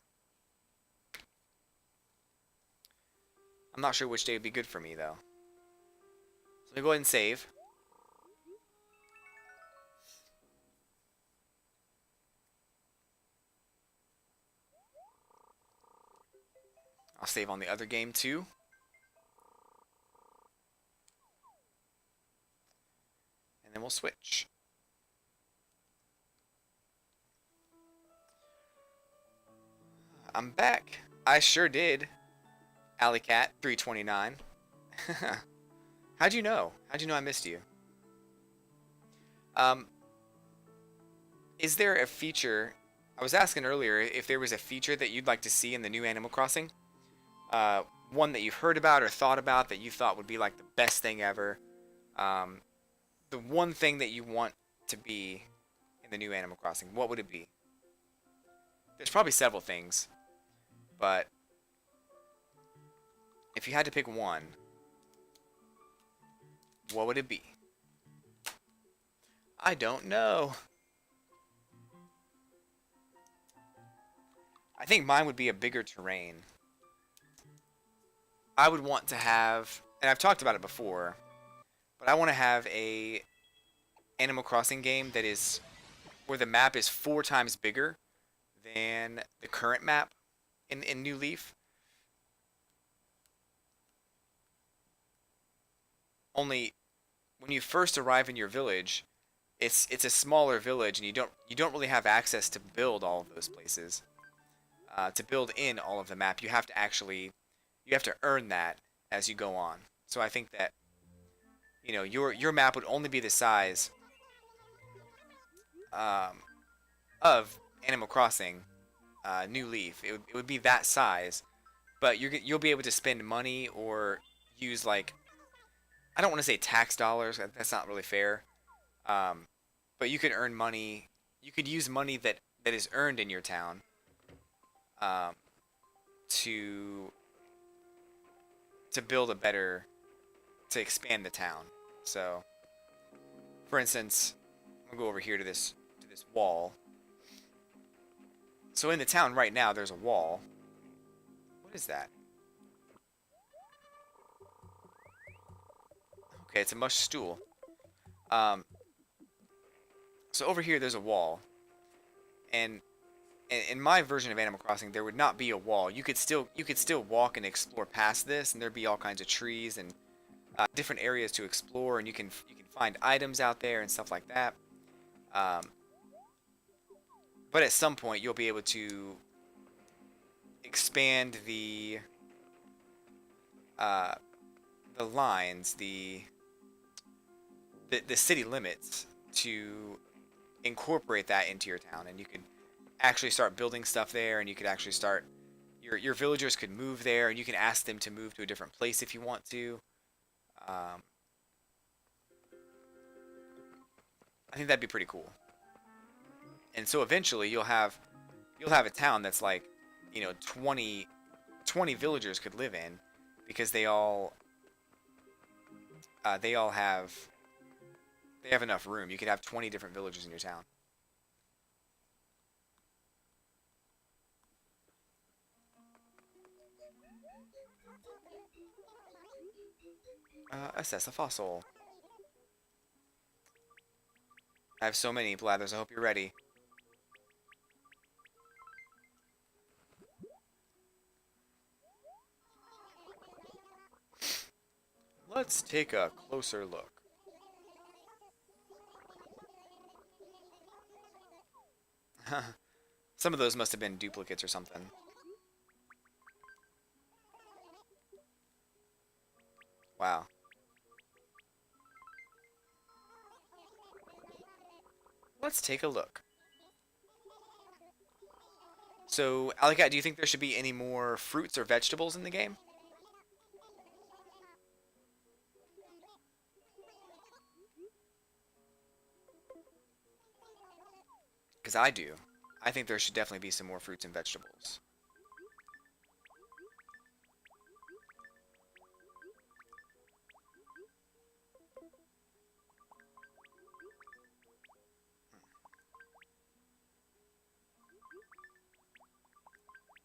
I'm not sure which day would be good for me though. So let me go ahead and save. I'll save on the other game too. And then we'll switch. I'm back. I sure did. Alley Cat 329. How'd you know? How'd you know I missed you? Um, is there a feature? I was asking earlier if there was a feature that you'd like to see in the new Animal Crossing. Uh, One that you've heard about or thought about that you thought would be like the best thing ever. Um, the one thing that you want to be in the new Animal Crossing, what would it be? There's probably several things, but if you had to pick one, what would it be? I don't know. I think mine would be a bigger terrain. I would want to have, and I've talked about it before, but I want to have a Animal Crossing game that is where the map is 4 times bigger than the current map in New Leaf. Only when you first arrive in your village, it's a smaller village, and you don't really have access to build all of those places. To build in all of the map, you have to earn that as you go on. So I think that your map would only be the size um, of Animal Crossing New Leaf. It would be that size, but you'll be able to spend money or use, like, I don't want to say tax dollars. That's not really fair. Um, but you could earn money. You could use money that is earned in your town um, to build a better, to expand the town. So, for instance, I'm gonna go over here to this wall. So in the town right now, there's a wall. What is that? Okay, it's a mush stool. Um, so over here, there's a wall, and in my version of Animal Crossing, there would not be a wall. You could still walk and explore past this, and there'd be all kinds of trees and different areas to explore, and you can find items out there and stuff like that. Um, but at some point, you'll be able to expand uh, the lines, the city limits, to incorporate that into your town, and you could actually start building stuff there, and you could actually start your villagers could move there, and you can ask them to move to a different place if you want to. Um, I think that'd be pretty cool. And so eventually you'll have a town that's like, 20 villagers could live in, because they all have enough room. You could have 20 different villagers in your town. Assess a fossil. I have so many blathers. I hope you're ready. Let's take a closer look. Some of those must have been duplicates or something. Wow. Let's take a look. So, Alicat, do you think there should be any more fruits or vegetables in the game? Because I do. I think there should definitely be some more fruits and vegetables.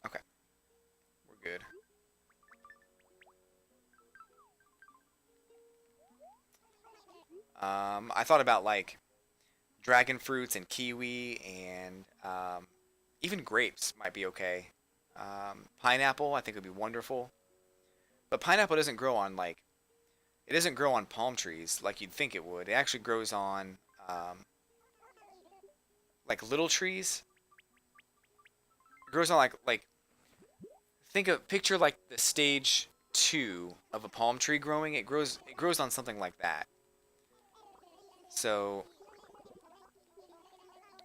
Okay, we're good. I thought about like dragon fruits and kiwi and even grapes might be okay. Pineapple I think would be wonderful. But pineapple doesn't grow on like it doesn't grow on palm trees like you'd think it would. It actually grows on like little trees. It grows on like picture like the stage 2 of a palm tree growing. It grows on something like that. So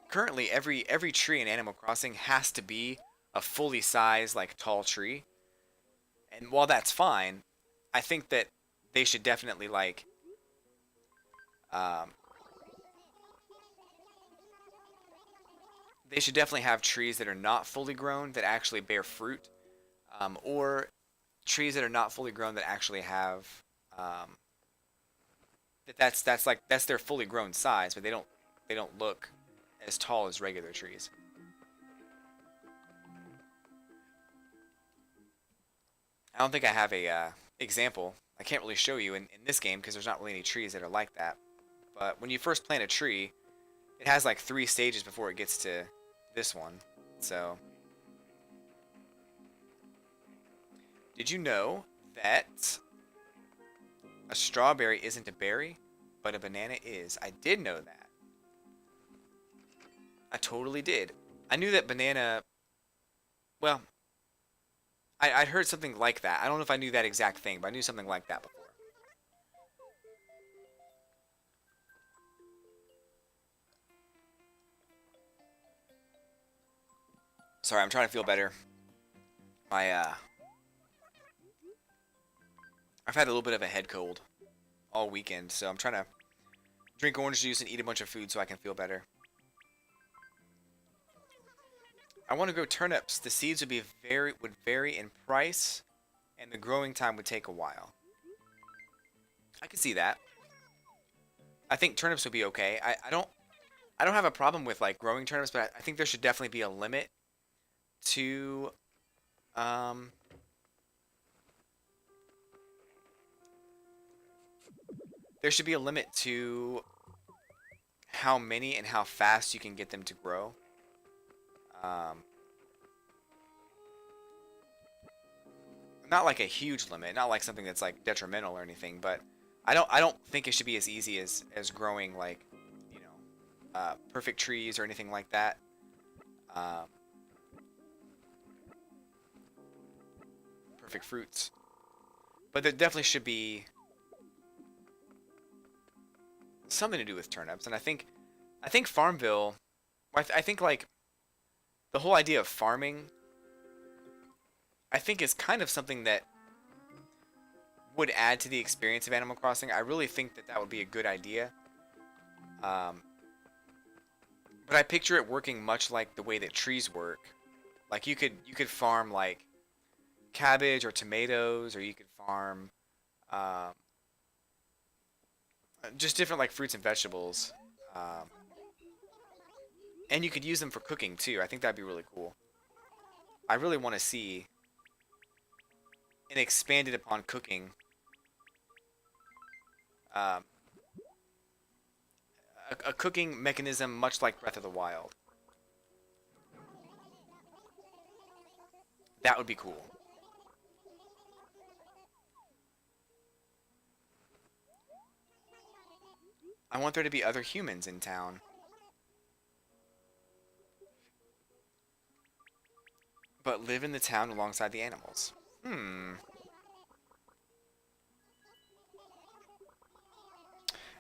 currently every tree in Animal Crossing has to be a fully sized like tall tree. And while that's fine, I think that they should definitely like um, they should definitely have trees that are not fully grown that actually bear fruit, or trees that are not fully grown that actually have um, that's their fully grown size, but they don't look as tall as regular trees. I don't think I have a example. I can't really show you in this game because there's not really any trees that are like that. But when you first plant a tree, it has like 3 stages before it gets to this one. So, did you know that a strawberry isn't a berry, but a banana is? I did know that. I totally did. I knew that banana. Well, I'd heard something like that. I don't know if I knew that exact thing, but I knew something like that before. Sorry, I'm trying to feel better. My I've had a little bit of a head cold all weekend, so I'm trying to drink orange juice and eat a bunch of food so I can feel better. I want to grow turnips. The seeds would vary in price, and the growing time would take a while. I could see that. I think turnips would be okay. I don't have a problem with like growing turnips, but I think there should definitely be a limit to um there should be a limit to how many and how fast you can get them to grow. Um, Not like a huge limit, not like something that's like detrimental or anything, but I don't think it should be as easy as growing like, you know, perfect trees or anything like that. Um, Perfect fruits. But there definitely should be something to do with turnips, and I think Farmville, I think like the whole idea of farming, I think is kind of something that would add to the experience of Animal Crossing. I really think that that would be a good idea. Um, but I picture it working much like the way that trees work. Like you could farm like cabbage or tomatoes, or you could farm um, just different like fruits and vegetables, um, and you could use them for cooking too. I think that'd be really cool. I really want to see an expanded upon cooking, um, a cooking mechanism much like Breath of the Wild. That would be cool. I want there to be other humans in town, but live in the town alongside the animals. Hmm.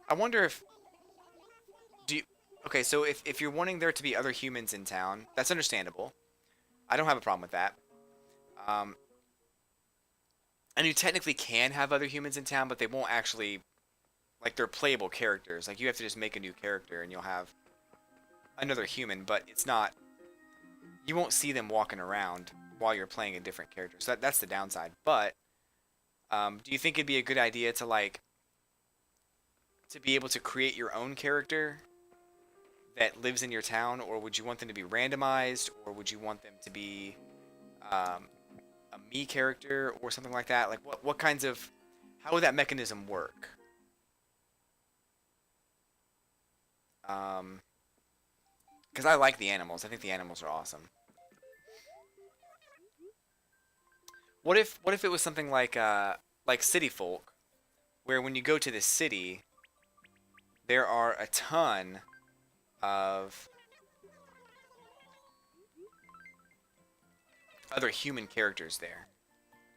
I wonder if do you, okay, so if you're wanting there to be other humans in town, that's understandable. I don't have a problem with that. Um, and you technically can have other humans in town, but they won't actually like they're playable characters. Like you have to just make a new character and you'll have another human, but it's not you won't see them walking around while you're playing a different character. So that's the downside. But do you think it'd be a good idea to like to be able to create your own character that lives in your town, or would you want them to be randomized, or would you want them to be um, a me character or something like that? Like what kinds of how would that mechanism work? Um, because I like the animals. I think the animals are awesome. What if it was something like City Folk, where when you go to the city, there are a ton of other human characters there.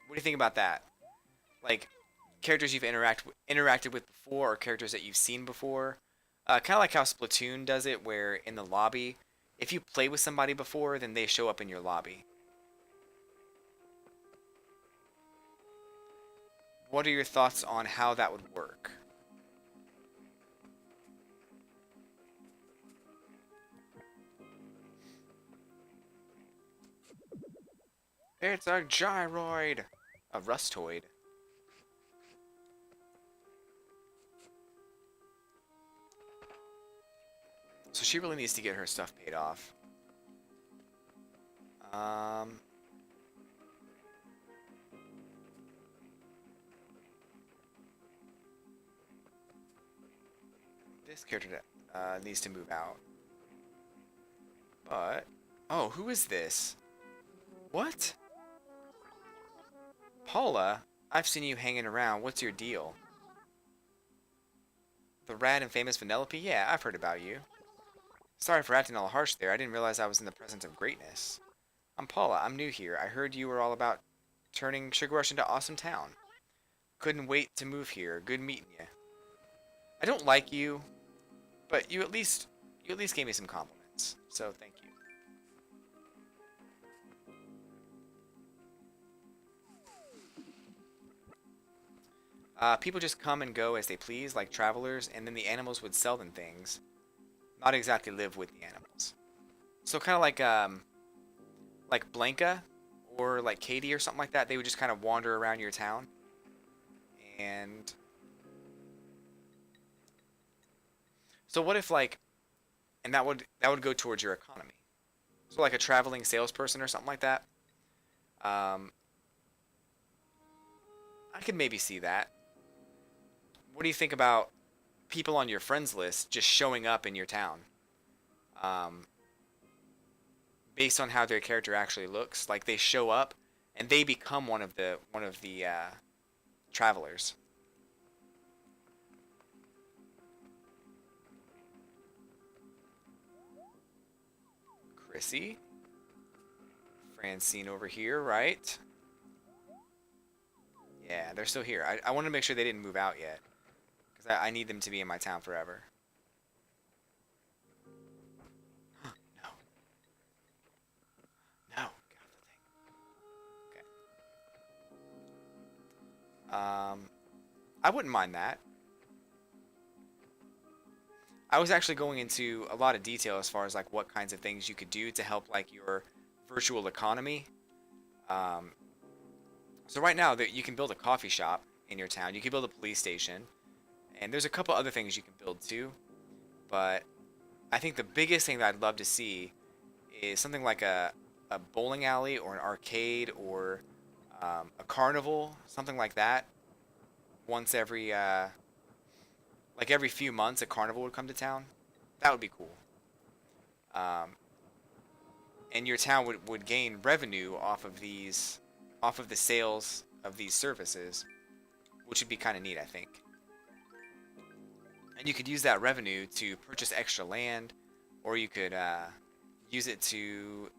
What do you think about that? Like characters you've interacted with before, or characters that you've seen before. Kind of like how Splatoon does it, where in the lobby, if you play with somebody before, then they show up in your lobby. What are your thoughts on how that would work? It's a gyroid! A rustoid. So she really needs to get her stuff paid off. Um, this character needs to move out. But, oh, who is this? What? Paula, I've seen you hanging around. What's your deal? The rad and famous Vanellope? Yeah, I've heard about you. Sorry for acting all harsh there. I didn't realize I was in the presence of greatness. I'm Paula. I'm new here. I heard you were all about turning Sugar Rush into awesome town. Couldn't wait to move here. Good meeting you. I don't like you, but you at least gave me some compliments. So thank you. People just come and go as they please, like travelers, and then the animals would sell them things. Not exactly live with the animals. So kind of like Blanca or like Katie or something like that. They would just kind of wander around your town, and so what if like, and that would go towards your economy. So like a traveling salesperson or something like that. Um, I could maybe see that. What do you think about people on your friends list just showing up in your town? Um, Based on how their character actually looks, like they show up and they become one of the travelers. Chrissy, Francine over here, right? Yeah, they're still here. I want to make sure they didn't move out yet, because I need them to be in my town forever. No, no, get off the thing. Okay. I wouldn't mind that. I was actually going into a lot of detail as far as like what kinds of things you could do to help like your virtual economy. Um, so right now that you can build a coffee shop in your town, you can build a police station, and there's a couple other things you can build too. But I think the biggest thing that I'd love to see is something like a bowling alley or an arcade or a carnival, something like that. Once every like every few months, a carnival would come to town. That would be cool. Um, and your town would gain revenue off of the sales of these services, which would be kind of neat, I think. And you could use that revenue to purchase extra land, or you could use it to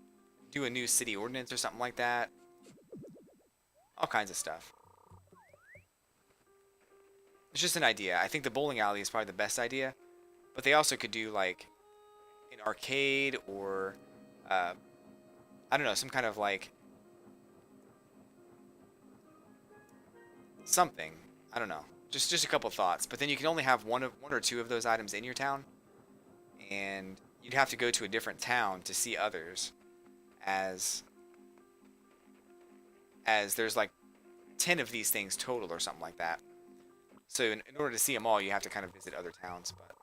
do a new city ordinance or something like that. All kinds of stuff. It's just an idea. I think the bowling alley is probably the best idea, but they also could do like an arcade or I don't know, some kind of like something. I don't know. Just a couple thoughts. But then you can only have one or two of those items in your town, and you'd have to go to a different town to see others, as there's like 10 of these things total or something like that. So in order to see them all, you have to kind of visit other towns. But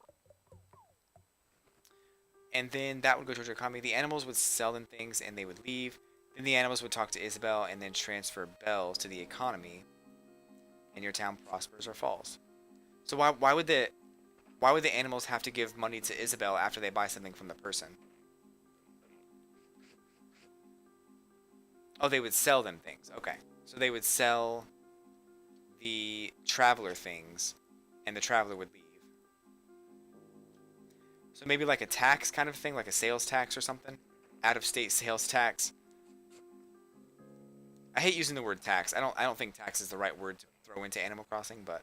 and then that would go towards your economy. The animals would sell them things and they would leave. Then the animals would talk to Isabel and then transfer bells to the economy, and your town prospers or falls. So why would the animals have to give money to Isabel after they buy something from the person? Oh, they would sell them things. Okay. So they would sell the traveler things, and the traveler would leave. So maybe like a tax kind of thing, like a sales tax or something? Out-of-state sales tax. I hate using the word tax. I don't think tax is the right word to throw into Animal Crossing, but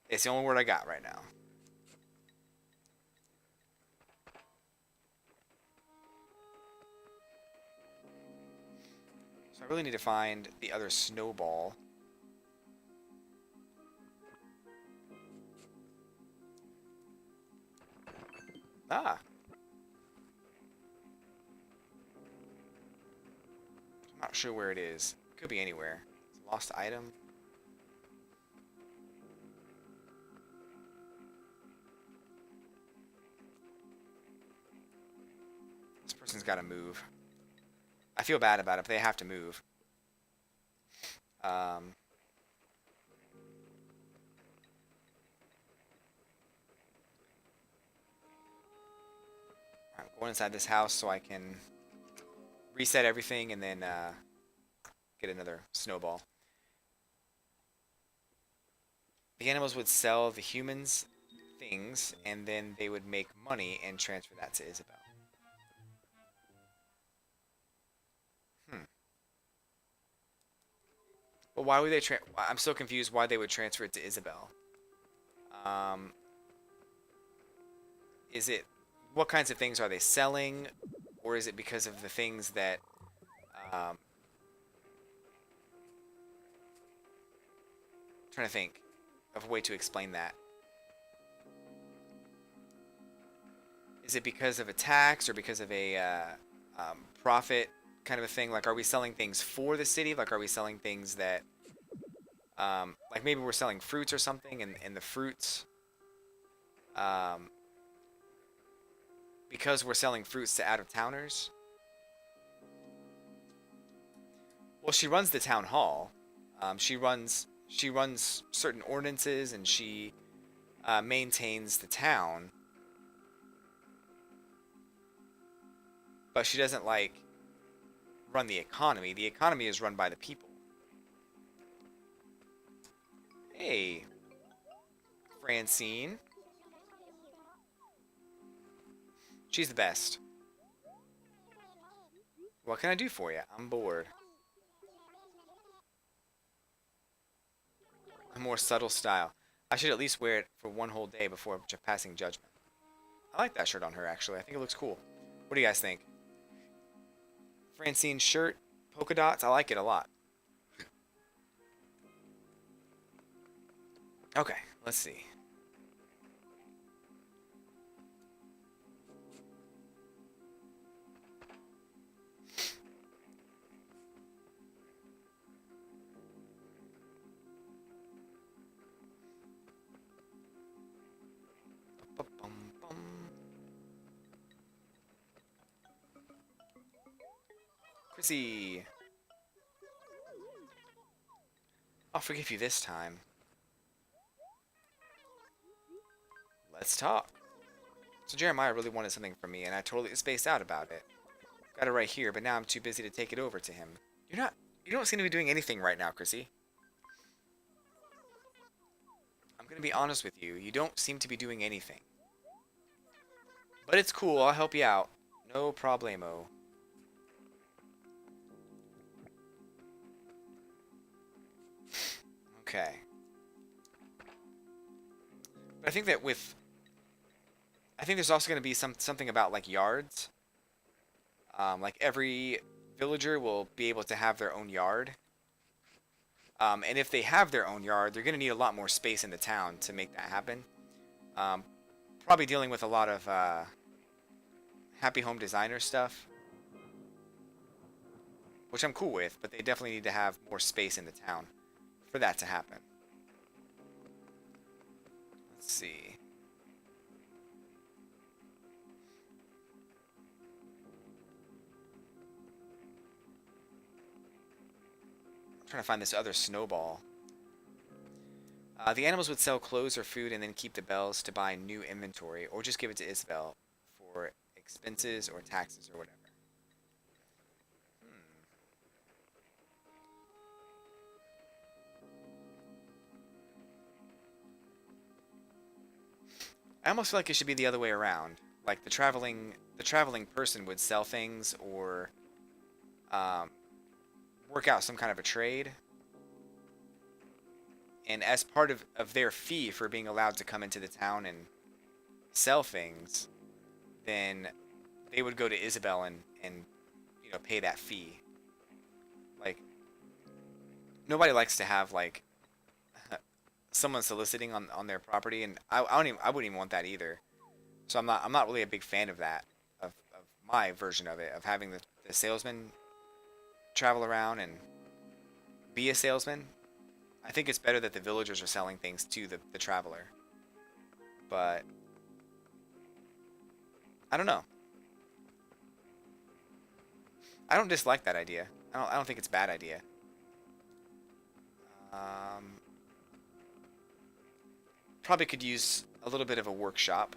it's the only word I got right now. So I really need to find the other snowball. Ah. I'm not sure where it is. It could be anywhere. It's a lost item. This person's got to move. I feel bad about it, but they have to move. I'm going inside this house so I can reset everything and then get another snowball. The animals would sell the humans things, and then they would make money and transfer that to Isabel. But why would they I'm so confused why they would transfer it to Isabel. Um, is it... What kinds of things are they selling? Or is it because of the things that... trying to think of a way to explain that. Is it because of a tax or because of a profit kind of a thing? Like, are we selling things for the city? Like, are we selling things that... like, maybe we're selling fruits or something, and the fruits... because we're selling fruits to out-of-towners? Well, she runs the town hall. She runs certain ordinances, and she maintains the town. But she doesn't, like, run the economy. The economy is run by the people. Hey, Francine. She's the best. What can I do for you? I'm bored. A more subtle style. I should at least wear it for one whole day before passing judgment. I like that shirt on her, actually. I think it looks cool. What do you guys think? Francine shirt, polka dots. I like it a lot. Okay, let's see. Chrissy. I'll forgive you this time. Let's talk. So Jeremiah really wanted something from me, and I totally spaced out about it. Got it right here, but now I'm too busy to take it over to him. You don't seem to be doing anything right now, Chrissy. I'm gonna be honest with you. You don't seem to be doing anything. But it's cool. I'll help you out. No problemo. Okay. But I think that with... I think there's also going to be something about, like, yards. Like, every villager will be able to have their own yard. And if they have their own yard, they're going to need a lot more space in the town to make that happen. Probably dealing with a lot of happy home designer stuff, which I'm cool with, but they definitely need to have more space in the town for that to happen. Let's see. I'm trying to find this other snowball. The animals would sell clothes or food and then keep the bells to buy new inventory, or just give it to Isabel for expenses or taxes or whatever. I almost feel like it should be the other way around. Like the traveling person would sell things or work out some kind of a trade. And as part of their fee for being allowed to come into the town and sell things, then they would go to Isabel and you know, pay that fee. Like, nobody likes to have, like, someone soliciting on their property, and I wouldn't even want that either. So I'm not really a big fan of that, of my version of it, of having the salesman travel around and be a salesman. I think it's better that the villagers are selling things to the traveler. But I don't know. I don't dislike that idea. I don't think it's a bad idea. Probably could use a little bit of a workshop.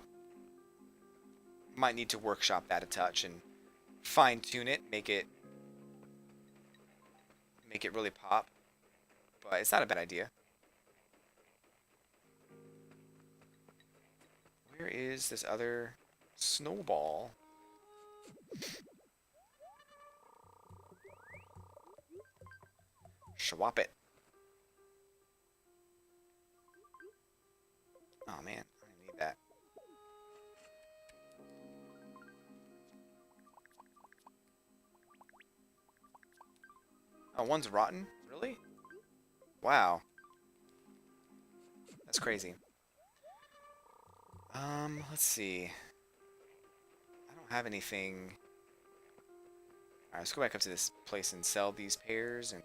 Might need to workshop that a touch and fine tune it, make it really pop. But it's not a bad idea. Where is this other snowball? Swap it. Oh man, I need that. Oh, one's rotten? Really? Wow. That's crazy. Let's see. I don't have anything. Alright, let's go back up to this place and sell these pears and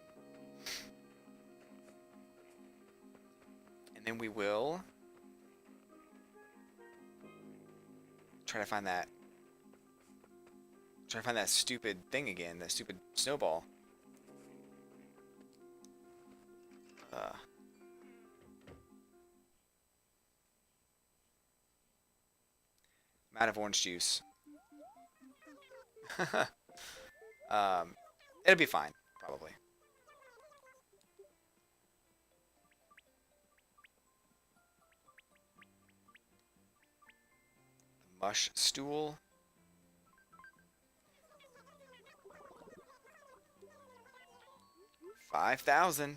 then we will try to find that stupid thing again, that stupid snowball. I'm out of orange juice. It'll be fine, probably. Mush stool. $5,000.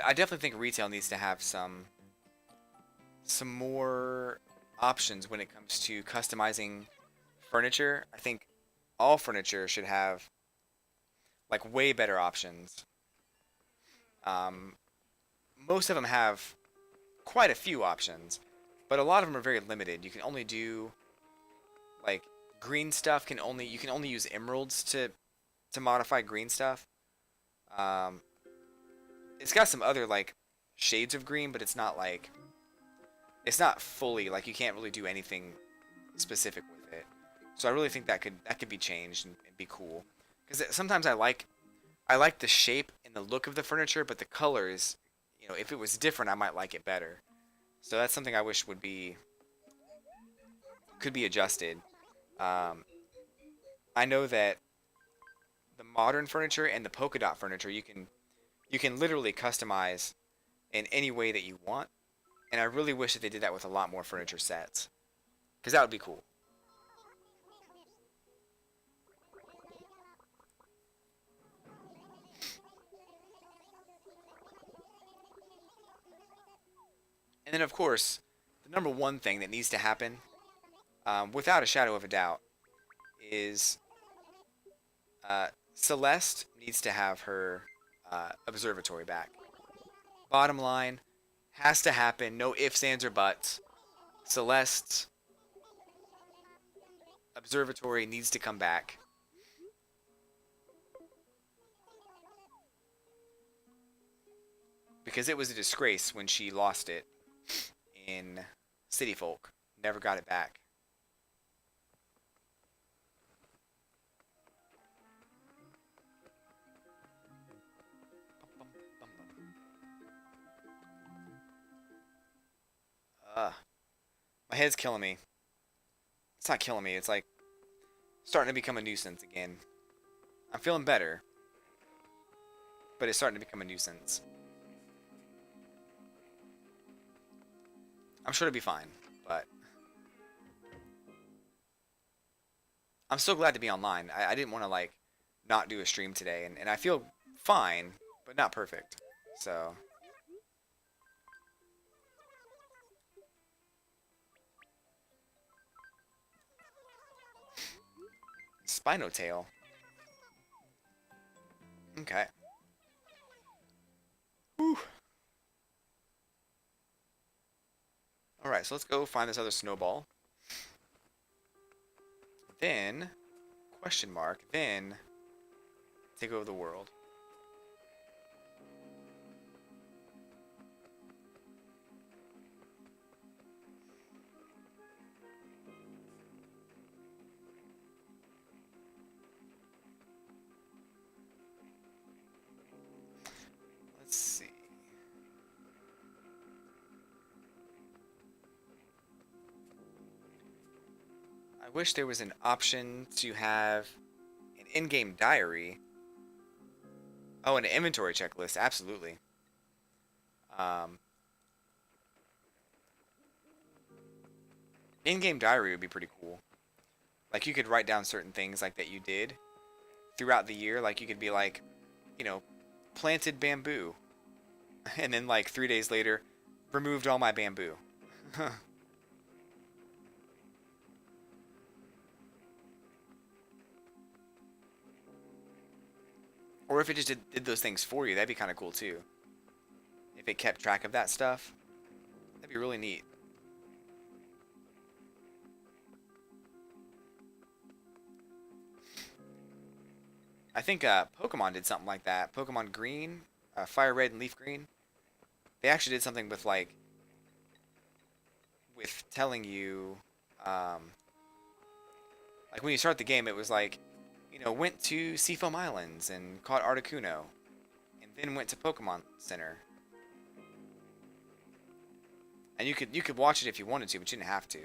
I definitely think retail needs to have some more options when it comes to customizing furniture. I think all furniture should have like way better options. Most of them have quite a few options, but a lot of them are very limited. You can only do like green stuff. You can only use emeralds to modify green stuff. It's got some other like shades of green, but it's not fully like you can't really do anything specific with it. So I really think that could be changed and be cool. Because sometimes I like the shape and the look of the furniture, but the colors, you know, if it was different, I might like it better. So that's something I wish could be adjusted. I know that the modern furniture and the polka dot furniture, you You can literally customize in any way that you want, and I really wish that they did that with a lot more furniture sets, because that would be cool. And then, of course, the number one thing that needs to happen, without a shadow of a doubt, is Celeste needs to have her observatory back. Bottom line, has to happen. No ifs, ands, or buts. Celeste's observatory needs to come back. Because it was a disgrace when she lost it in City Folk. Never got it back. My head's killing me. It's not killing me. It's like starting to become a nuisance again. I'm feeling better, but it's starting to become a nuisance. I'm sure it'll be fine, but I'm so glad to be online. I didn't want to like not do a stream today, and I feel fine, but not perfect. So Spinotail. Okay. Whew. Alright, so let's go find this other snowball. Then, question mark, then take over the world. Let's see. I wish there was an option to have an in-game diary. Oh, and an inventory checklist, absolutely. In-game diary would be pretty cool. Like you could write down certain things like that you did throughout the year. Like you could be like, you know, planted bamboo. And then like 3 days later, removed all my bamboo. Or if it just did those things for you, that'd be kind of cool too. If it kept track of that stuff, that'd be really neat. I think Pokemon did something like that. Pokemon Green, Fire Red and Leaf Green. They actually did something with like, with telling you, like when you start the game, it was like, you know, went to Seafoam Islands and caught Articuno, and then went to Pokemon Center. And you could watch it if you wanted to, but you didn't have to.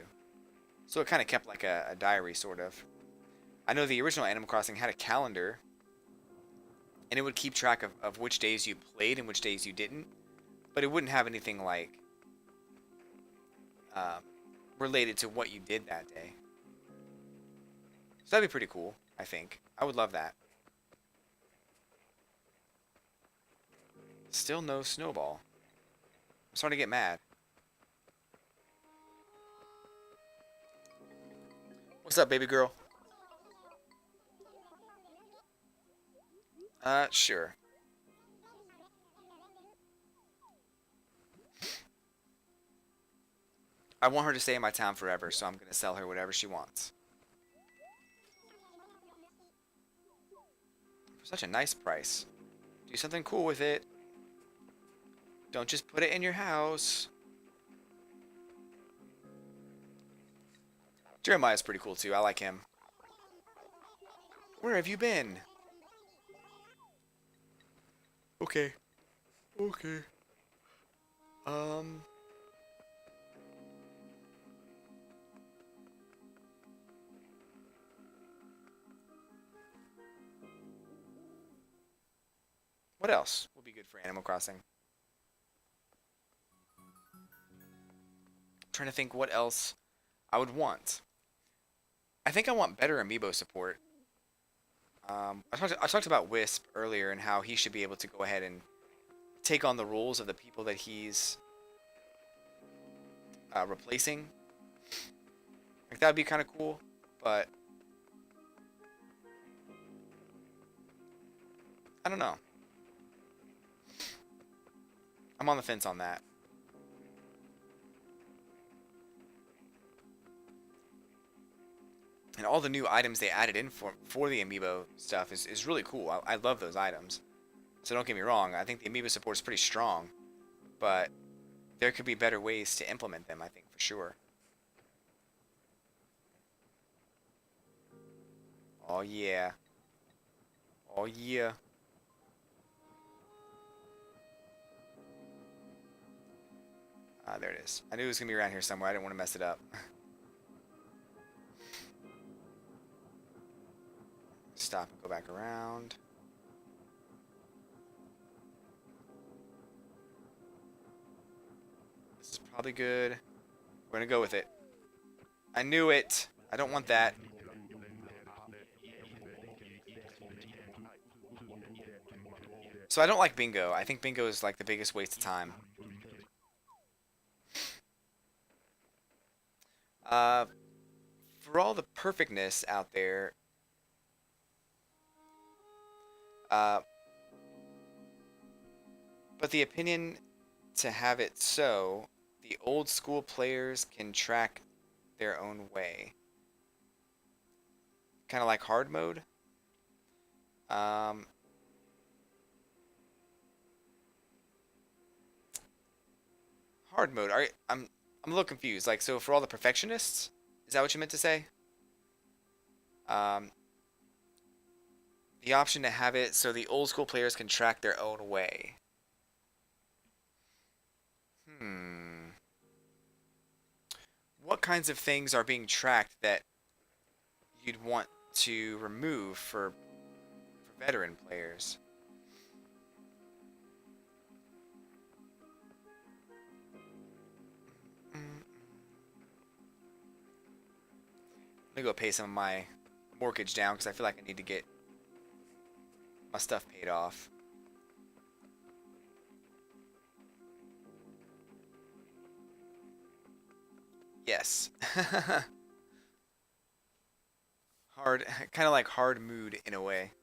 So it kind of kept like a diary, sort of. I know the original Animal Crossing had a calendar, and it would keep track of which days you played and which days you didn't, but it wouldn't have anything like related to what you did that day. So that'd be pretty cool, I think. I would love that. Still no snowball. I'm starting to get mad. What's up, baby girl? Sure. I want her to stay in my town forever, so I'm gonna sell her whatever she wants. For such a nice price. Do something cool with it. Don't just put it in your house. Jeremiah's pretty cool too. I like him. Where have you been? Okay. Okay. What else would be good for Animal Crossing? I'm trying to think what else I would want. I think I want better amiibo support. I talked about Wisp earlier and how he should be able to go ahead and take on the roles of the people that he's replacing. Like that would be kind of cool, but I don't know. I'm on the fence on that. And all the new items they added in for the amiibo stuff is really cool. I love those items. So don't get me wrong, I think the amiibo support is pretty strong, but there could be better ways to implement them, I think, for sure. Oh yeah. Oh yeah. Ah, there it is. I knew it was going to be around here somewhere. I didn't want to mess it up. Stop and go back around. This is probably good. We're going to go with it. I knew it. I don't want that. So I don't like bingo. I think bingo is like the biggest waste of time. For all the perfectness out there, but the opinion to have it so, the old school players can track their own way. Kind of like hard mode. Hard mode. I'm a little confused. Like, so for all the perfectionists, is that what you meant to say? Um, the option to have it so the old school players can track their own way. What kinds of things are being tracked that you'd want to remove for veteran players? Let me go pay some of my mortgage down because I feel like I need to get my stuff paid off. Yes. Hard, kind of like hard mood in a way.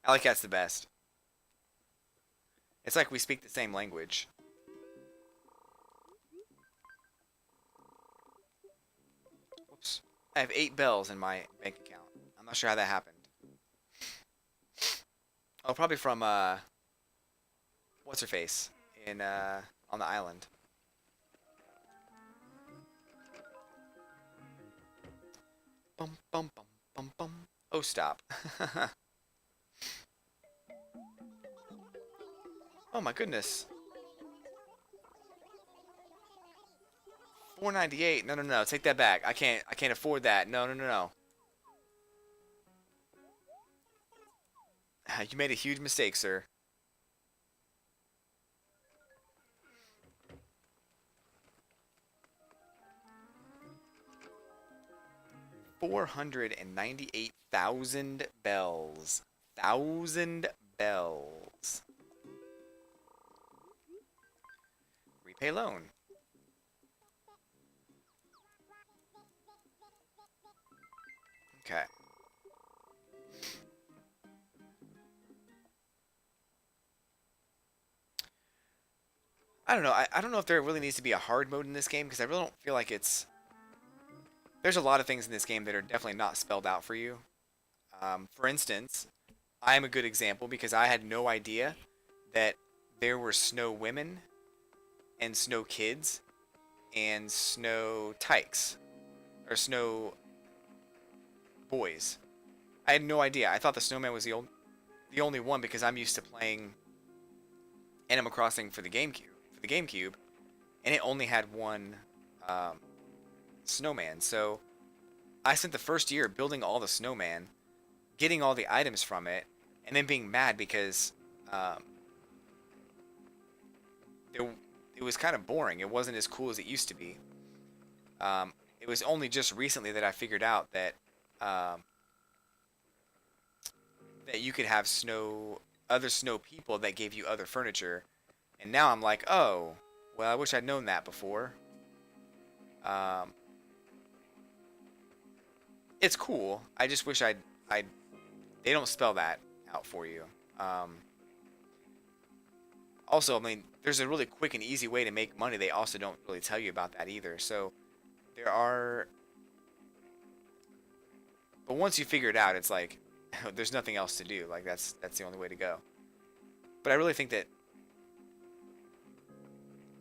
Alley Cat's the best. It's like we speak the same language. Whoops. I have 8 bells in my bank account. I'm not sure how that happened. Oh, probably from, what's her face in, on the island. Bum, bum, bum, bum, bum. Oh, stop. Oh my goodness. 498. No, no, no. Take that back. I can't afford that. No, no, no, no. You made a huge mistake, sir. $498,000 bells. 1,000 bells. Repay loan. Okay. I don't know. I don't know if there really needs to be a hard mode in this game because I really don't feel like it's... There's a lot of things in this game that are definitely not spelled out for you. For instance, I am a good example because I had no idea that there were snow women and snow kids and snow tykes or snow boys. I had no idea. I thought the snowman was the only one because I'm used to playing Animal Crossing for the GameCube, and it only had one snowman. So I spent the first year building all the snowman, getting all the items from it, and then being mad because um, it, it was kind of boring. It wasn't as cool as it used to be. It was only just recently that I figured out that um, that you could have other snow people that gave you other furniture, and now I'm like, oh, well, I wish I'd known that before. Um, it's cool. I just wish I. They don't spell that out for you. Um, Also, I mean, there's a really quick and easy way to make money. They also don't really tell you about that either. So there are, but once you figure it out, it's like there's nothing else to do. Like that's the only way to go. But I really think that,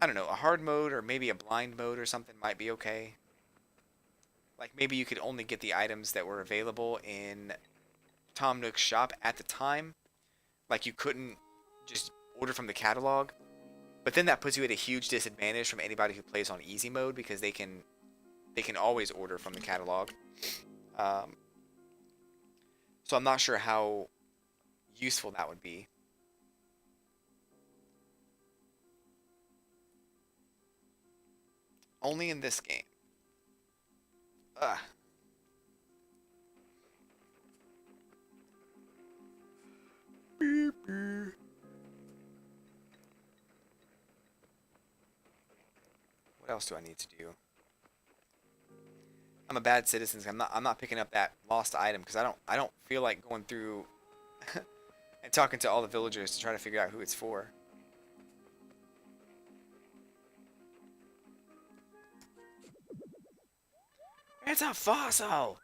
I don't know, a hard mode or maybe a blind mode or something might be okay. Like maybe you could only get the items that were available in Tom Nook's shop at the time. Like you couldn't just order from the catalog. But then that puts you at a huge disadvantage from anybody who plays on easy mode because they can always order from the catalog. Um, so I'm not sure how useful that would be. Only in this game. Ugh. Beep, beep. What else do I need to do? I'm a bad citizen. I'm not picking up that lost item because I don't feel like going through and talking to all the villagers to try to figure out who it's for. It's a fossil.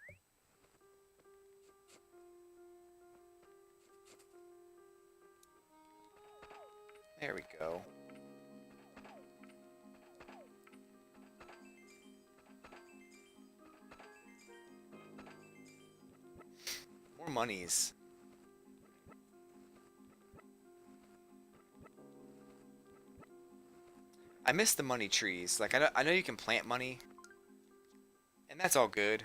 There we go. More monies. I miss the money trees. Like I know you can plant money, and that's all good.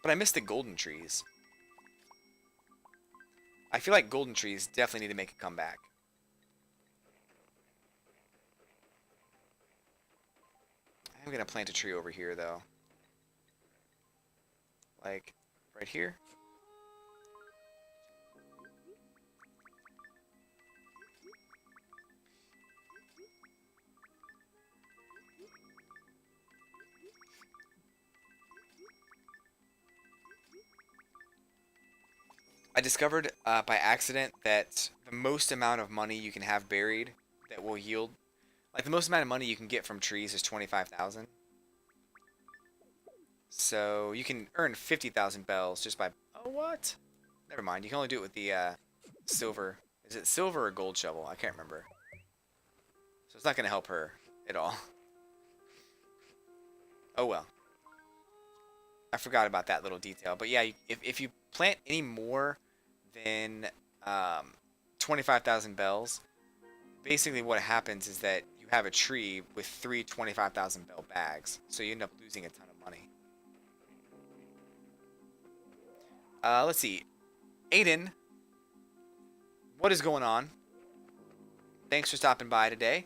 But I miss the golden trees. I feel like golden trees definitely need to make a comeback. I'm gonna plant a tree over here though. Like right here. I discovered by accident that the most amount of money you can have buried that will yield, like the most amount of money you can get from trees is 25,000. So you can earn 50,000 bells just by, oh what? Never mind, you can only do it with the silver. Is it silver or gold shovel? I can't remember. So it's not going to help her at all. Oh well. I forgot about that little detail. But yeah, if you plant any more than 25,000 bells, basically what happens is that you have a tree with 3 25,000 bell bags. So you end up losing a ton of money. Let's see. Aiden, what is going on? Thanks for stopping by today.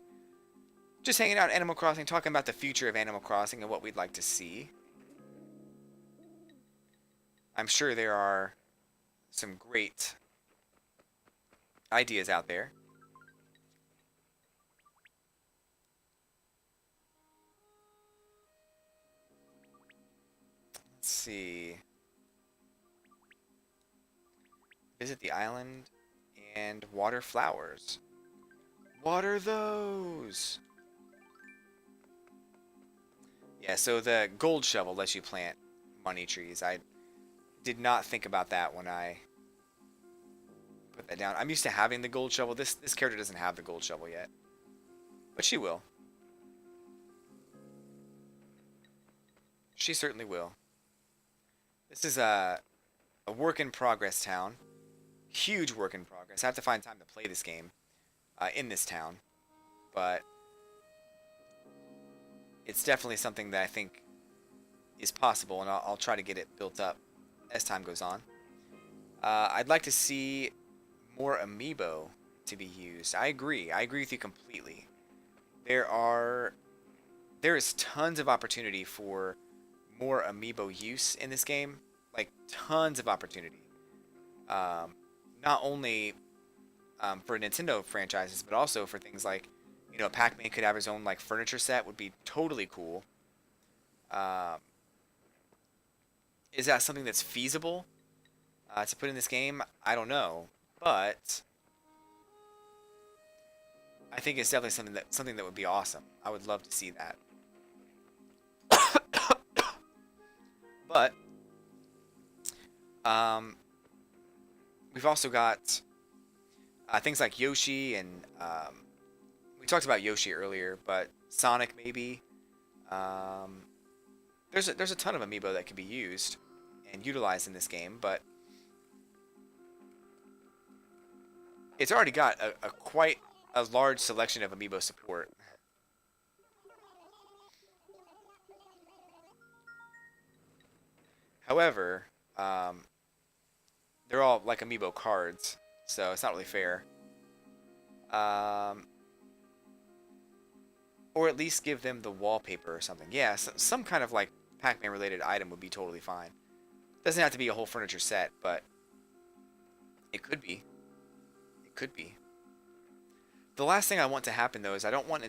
Just hanging out at Animal Crossing, talking about the future of Animal Crossing and what we'd like to see. I'm sure there are some great ideas out there. Let's see. Visit the island and water flowers. Water those! Yeah, so the gold shovel lets you plant money trees. I did not think about that when I put that down. I'm used to having the gold shovel. This character doesn't have the gold shovel yet. But she will. She certainly will. This is a work in progress town. Huge work in progress. I have to find time to play this game in this town. But it's definitely something that I think is possible, and I'll try to get it built up as time goes on. I'd like to see more amiibo to be used. I agree. I agree with you completely. There are there is tons of opportunity for more amiibo use in this game. Like tons of opportunity. Um, Not only for Nintendo franchises, but also for things like, Pac-Man could have his own like furniture set, would be totally cool. Um, is that something that's feasible to put in this game? I don't know, but I think it's definitely something that would be awesome. I would love to see that. But um, we've also got things like Yoshi, and we talked about Yoshi earlier, but Sonic maybe. Um, there's a ton of amiibo that can be used and utilized in this game, but it's already got a quite a large selection of amiibo support. However, um, they're all like amiibo cards, so it's not really fair. Um, or at least give them the wallpaper or something. Yeah, some kind of like Pac-Man related item would be totally fine. Doesn't have to be a whole furniture set, but it could be. It could be. The last thing I want to happen though is I don't want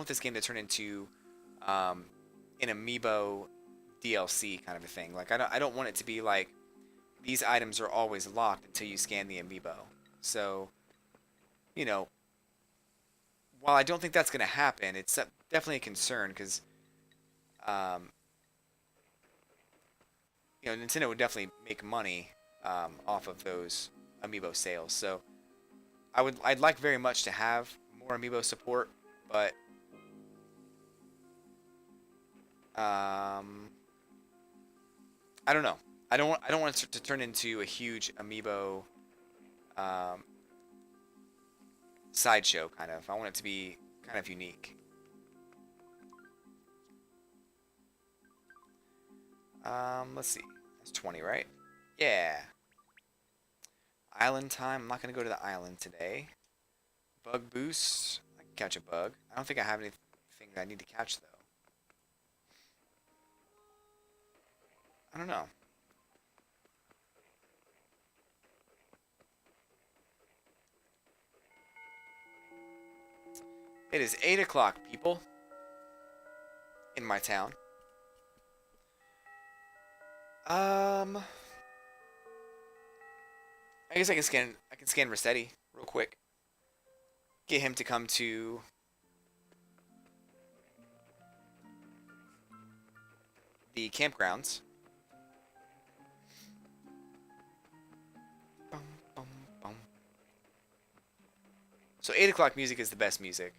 this game to turn into um, an amiibo DLC kind of a thing. Like I don't want it to be like these items are always locked until you scan the amiibo. So, you know, while I don't think that's going to happen, it's definitely a concern because, um, Nintendo would definitely make money off of those amiibo sales. So I'd like very much to have more amiibo support, but um, I don't know. I don't want it to turn into a huge amiibo um, sideshow kind of. I want it to be kind of unique. Let's see. That's 20, right? Yeah. Island time. I'm not gonna go to the island today. Bug boost. I can catch a bug. I don't think I have anything that I need to catch though. I don't know. It is 8 o'clock, people, in my town. Um, I guess I can scan Rossetti real quick. Get him to come to the campgrounds. Bum, bum, bum. So 8 o'clock music is the best music.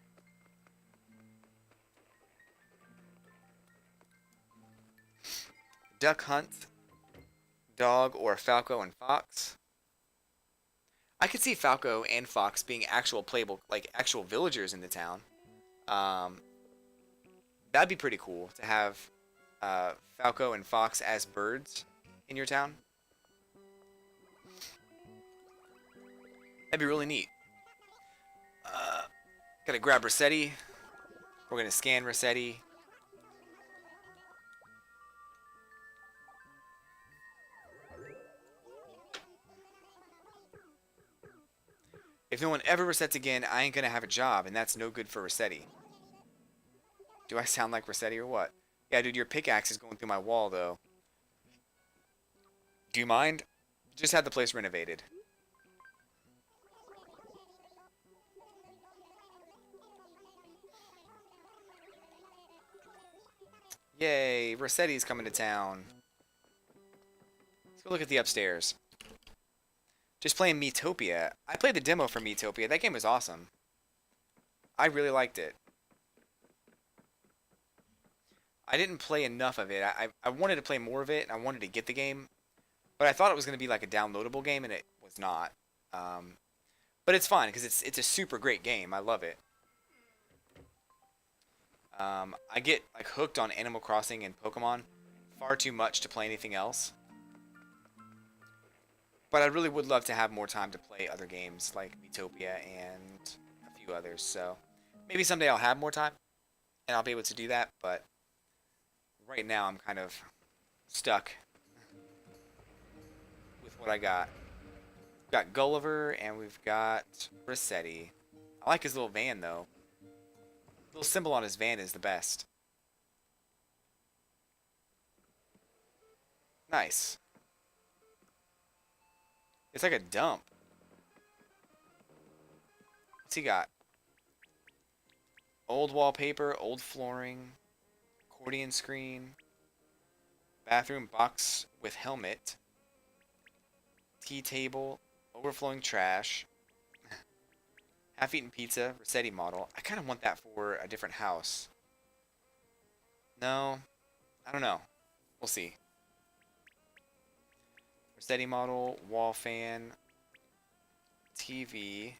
Duck hunt, dog, or Falco and Fox. I could see Falco and Fox being actual playable, like actual villagers in the town. Um, that'd be pretty cool to have Falco and Fox as birds in your town. That'd be really neat. Uh, Gotta grab Rossetti. We're gonna scan Rossetti. If no one ever resets again, I ain't gonna have a job, and that's no good for Rossetti. Do I sound like Rossetti or what? Yeah, dude, your pickaxe is going through my wall, though. Do you mind? Just had the place renovated. Yay, Rossetti's coming to town. Let's go look at the upstairs. Just playing Miitopia. I played the demo for Miitopia. That game was awesome. I really liked it. I didn't play enough of it. I wanted to play more of it, and I wanted to get the game. But I thought it was going to be like a downloadable game, and it was not. Um, but it's fine, because it's a super great game. I love it. I get like hooked on Animal Crossing and Pokemon far too much to play anything else. But I really would love to have more time to play other games like Miitopia and a few others. So maybe someday I'll have more time and I'll be able to do that. But right now I'm kind of stuck with what I got. We've got Gulliver and we've got Rossetti. I like his little van though. The little symbol on his van is the best. Nice. It's like a dump. What's he got? Old wallpaper, old flooring, accordion screen, bathroom box with helmet, tea table, overflowing trash, half-eaten pizza, Rossetti model. I kind of want that for a different house. No, I don't know. We'll see. Rossetti model, wall fan, TV.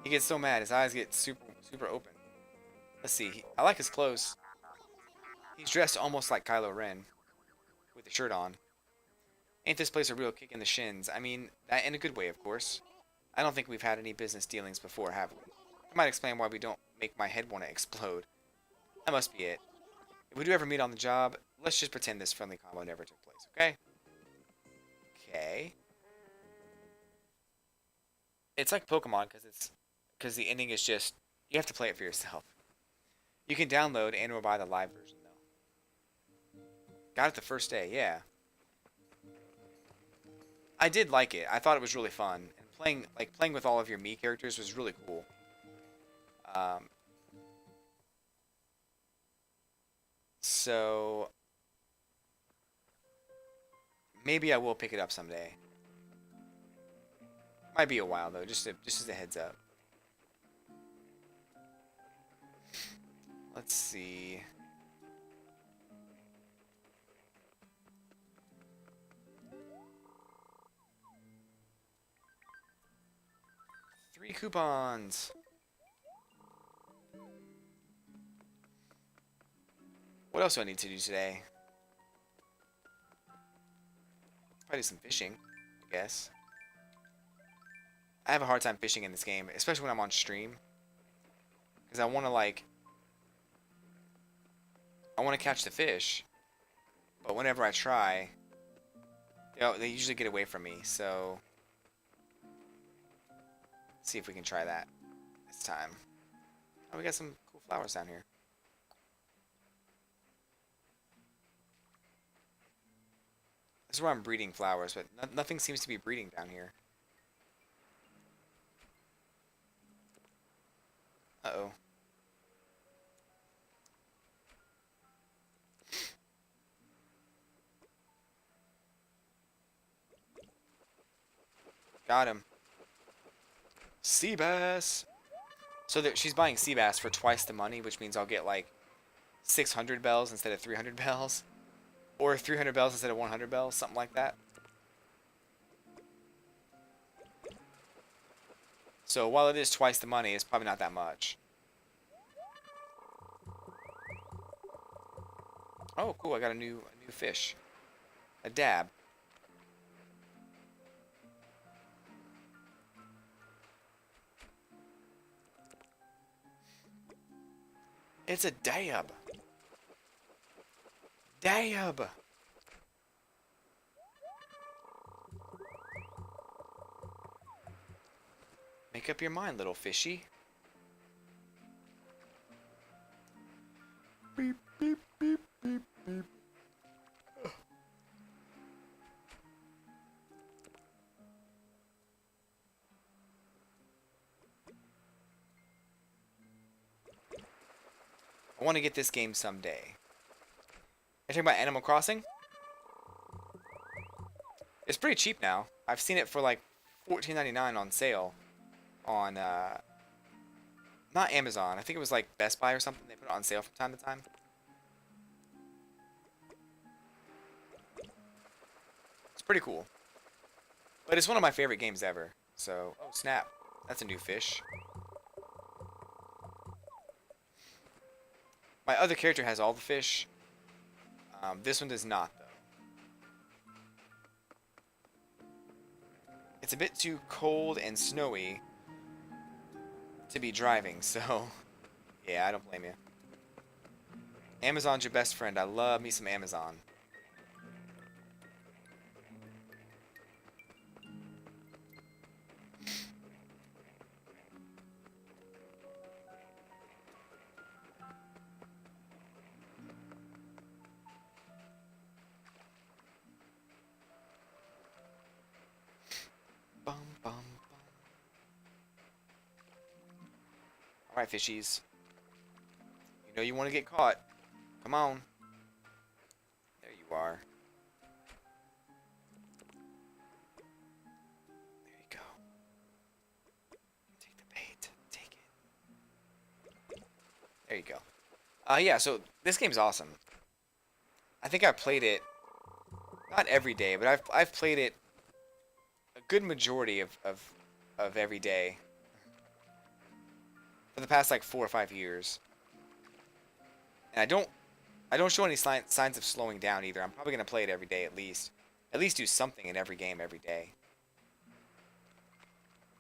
He gets so mad. His eyes get super open. Let's see. I like his clothes. He's dressed almost like Kylo Ren, with the shirt on. Ain't this place a real kick in the shins? I mean, that in a good way, of course. I don't think we've had any business dealings before, have we? I might explain why we don't make my head want to explode. That must be it. If we do ever meet on the job, let's just pretend this friendly combo never took place, okay? Okay. It's like Pokemon because the ending is just you have to play it for yourself. You can download and or buy the live version though. Got it the first day, yeah. I did like it. I thought it was really fun. And playing with all of your Mii characters was really cool. So maybe I will pick it up someday. Might be a while though, just as a heads up. Let's see. Three coupons. What else do I need to do today? Probably do some fishing, I guess. I have a hard time fishing in this game, especially when I'm on stream. Because I want to catch the fish. But whenever I try, they usually get away from me, so let's see if we can try that this time. Oh, we got some cool flowers down here. This is where I'm breeding flowers, but nothing seems to be breeding down here. Uh-oh. Got him. Sea bass. So she's buying sea bass for twice the money, which means I'll get like 600 bells instead of 300 bells. Or 300 bells instead of 100 bells, something like that. So while it is twice the money, it's probably not that much. Oh, cool! I got a new fish, a dab. It's a dab. Dab. Make up your mind, little fishy. Beep, beep, beep, beep, beep. I want to get this game someday. You're talking about Animal Crossing? It's pretty cheap now. I've seen it for like $14.99 on sale on not Amazon. I think it was like Best Buy or something. They put it on sale from time to time. pretty cool. But it's one of my favorite games ever. So, oh snap, that's a new fish. My other character has all the fish. This one does not, though. It's a bit too cold and snowy to be driving, so yeah, I don't blame you. Amazon's your best friend. I love me some Amazon. Bum, bum, bum. Alright, fishies. You know you want to get caught. Come on. There you are. There you go. Take the bait. Take it. There you go. Yeah, so this game's awesome. I think I played it not every day, but I've played it a good majority of every day for the past like 4 or 5 years. And I don't show any signs of slowing down either. I'm probably gonna play it every day at least. At least do something in every game every day.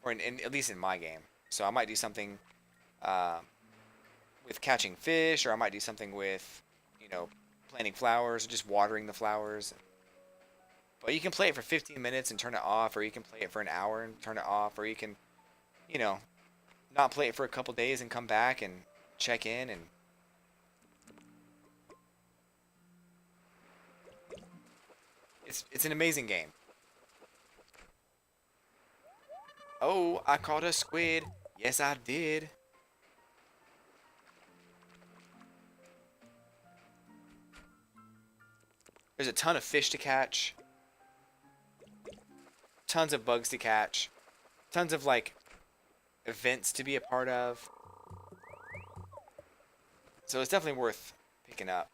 Or at least in my game. So I might do something with catching fish, or I might do something with, you know, planting flowers, or just watering the flowers. But you can play it for 15 minutes and turn it off, or you can play it for an hour and turn it off, or you can, you know, not play it for a couple days and come back and check in and it's an amazing game. Oh, I caught a squid. Yes, I did. There's a ton of fish to catch. Tons of bugs to catch. Tons of, like, events to be a part of. So it's definitely worth picking up.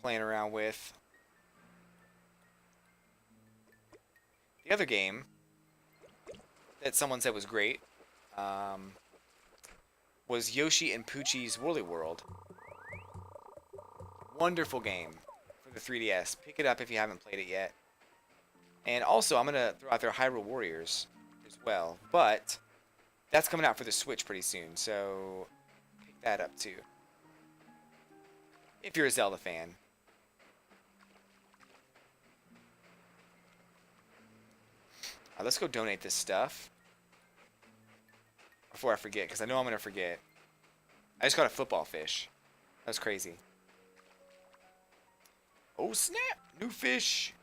Playing around with. The other game that someone said was great was Yoshi and Poochie's Woolly World. Wonderful game for the 3DS. Pick it up if you haven't played it yet. And also, I'm going to throw out there Hyrule Warriors as well. But that's coming out for the Switch pretty soon, so pick that up too. If you're a Zelda fan. Let's go donate this stuff before I forget, because I know I'm going to forget. I just caught a football fish. That's crazy. Oh, snap! New fish!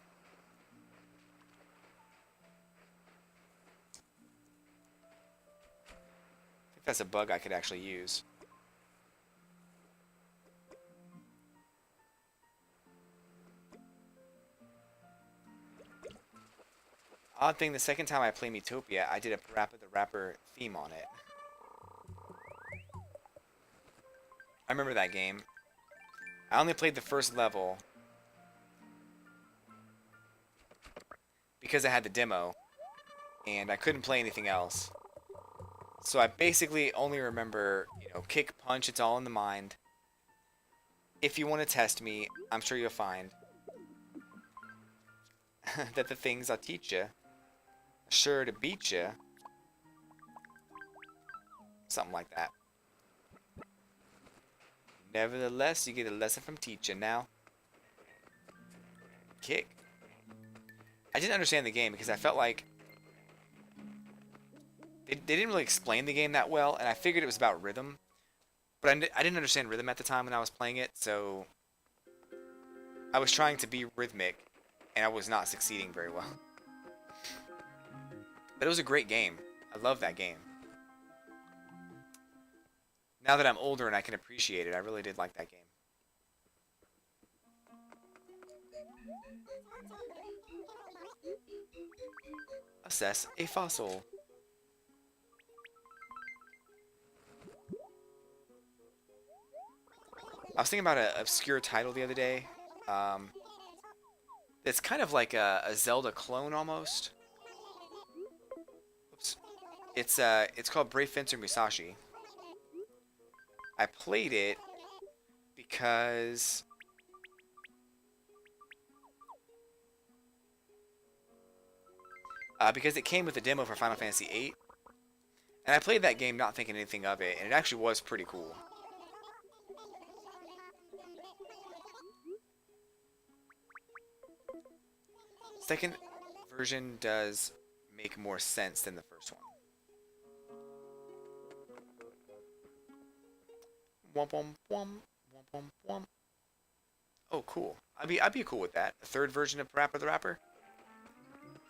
I think that's a bug I could actually use. Odd thing, the second time I played Metopia, I did a Parappa the Rapper theme on it. I remember that game. I only played the first level because I had the demo, and I couldn't play anything else. So I basically only remember, you know, kick, punch, it's all in the mind. If you want to test me, I'm sure you'll find that the things I'll teach you sure to beat you. Something like that. Nevertheless, you get a lesson from teacher now. Kick. I didn't understand the game because I felt like they didn't really explain the game that well, and I figured it was about rhythm. But I didn't understand rhythm at the time when I was playing it, so I was trying to be rhythmic, and I was not succeeding very well. But it was a great game. I love that game. Now that I'm older and I can appreciate it, I really did like that game. Assess a fossil. I was thinking about an obscure title the other day. Um, it's kind of like a Zelda clone almost. Oops. It's called Brave Fencer Musashi. I played it because because it came with a demo for Final Fantasy VIII, and I played that game not thinking anything of it, and it actually was pretty cool. Second version does make more sense than the first one. Womp womp womp womp womp womp. Oh, cool. I'd be cool with that. A third version of Parappa the Rapper.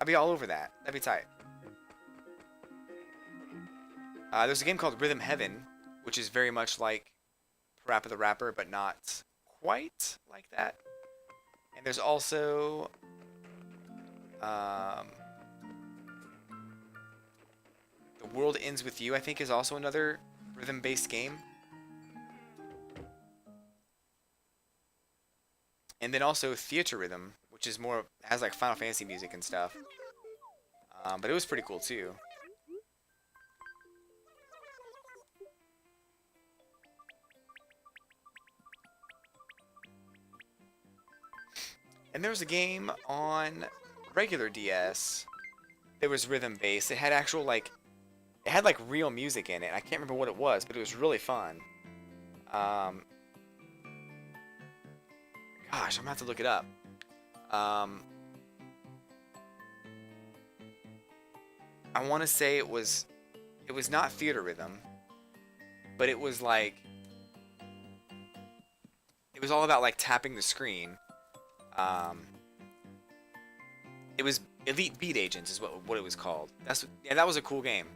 I'd be all over that. That'd be tight. There's a game called Rhythm Heaven, which is very much like Parappa the Rapper, but not quite like that. And there's also The World Ends With You, I think, is also another rhythm-based game. And then also Theater Rhythm, which is more, has like Final Fantasy music and stuff. But it was pretty cool too. And there was a game on regular DS that was rhythm based. It had actual like, it had like real music in it. I can't remember what it was, but it was really fun. Gosh, I'm gonna have to look it up. I want to say it was not Theater Rhythm, but it was like, it was all about like tapping the screen. It was Elite Beat Agents is what it was called. Yeah, that was a cool game.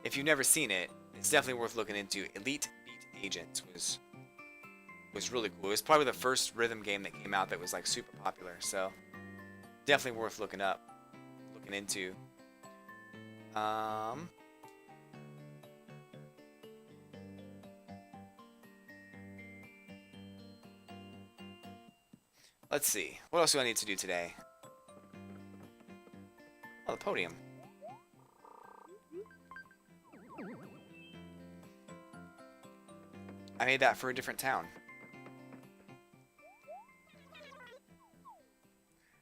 If you've never seen it, it's definitely worth looking into. Elite Beat Agents was really cool. It was probably the first rhythm game that came out that was like super popular. So definitely worth looking into. Let's see. What else do I need to do today? Oh, the podium. I made that for a different town.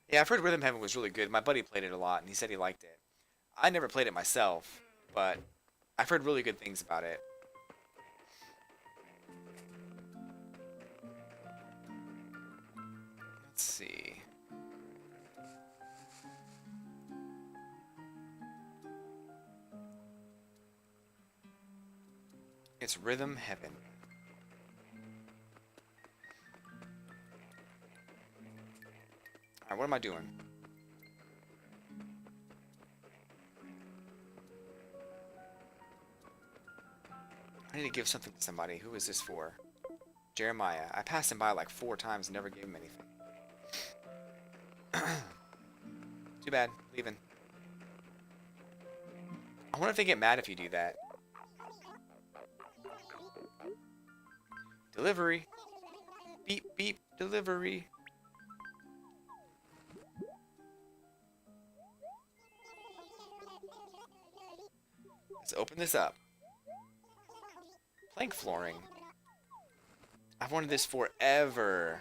Yeah, I've heard Rhythm Heaven was really good. My buddy played it a lot, and he said he liked it. I never played it myself, but I've heard really good things about it. Let's see. It's Rhythm Heaven. Alright, what am I doing? I need to give something to somebody. Who is this for? Jeremiah. I passed him by like 4 times and never gave him anything. Too bad. Leaving. I wonder if they get mad if you do that. Delivery. Beep, beep, delivery. Let's open this up. Plank flooring. I've wanted this forever.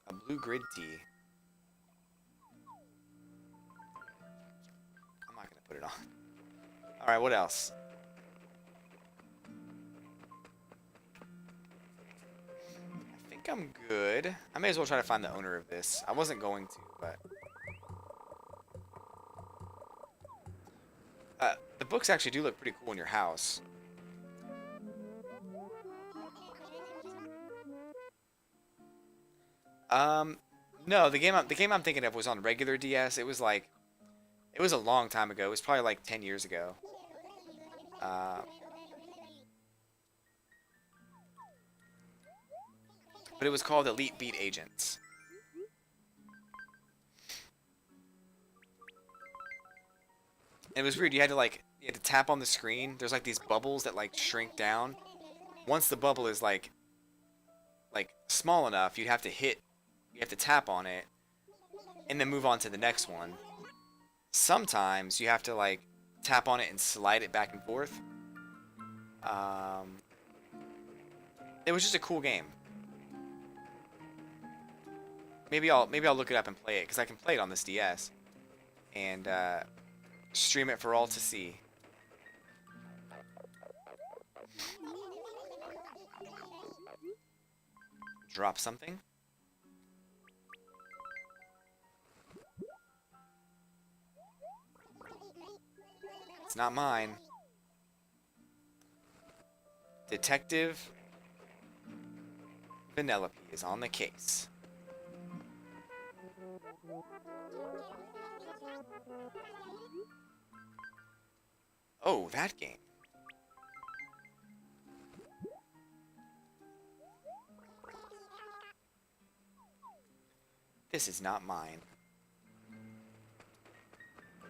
A blue grid tee. I'm not gonna put it on. Alright, what else? I think I'm good. I may as well try to find the owner of this. I wasn't going to, but... the books actually do look pretty cool in your house. No, the game I'm thinking of was on regular DS. It was like, it was a long time ago. It was probably like 10 years ago. But it was called Elite Beat Agents. And it was weird. You had to tap on the screen. There's like these bubbles that like shrink down. Once the bubble is like small enough, you have to tap on it and then move on to the next one. Sometimes you have to like tap on it and slide it back and forth. Um, it was just a cool game. Maybe I'll look it up and play it because I can play it on this DS and stream it for all to see. Drop something. It's not mine. Detective Vanellope is on the case. Oh, that game. This is not mine.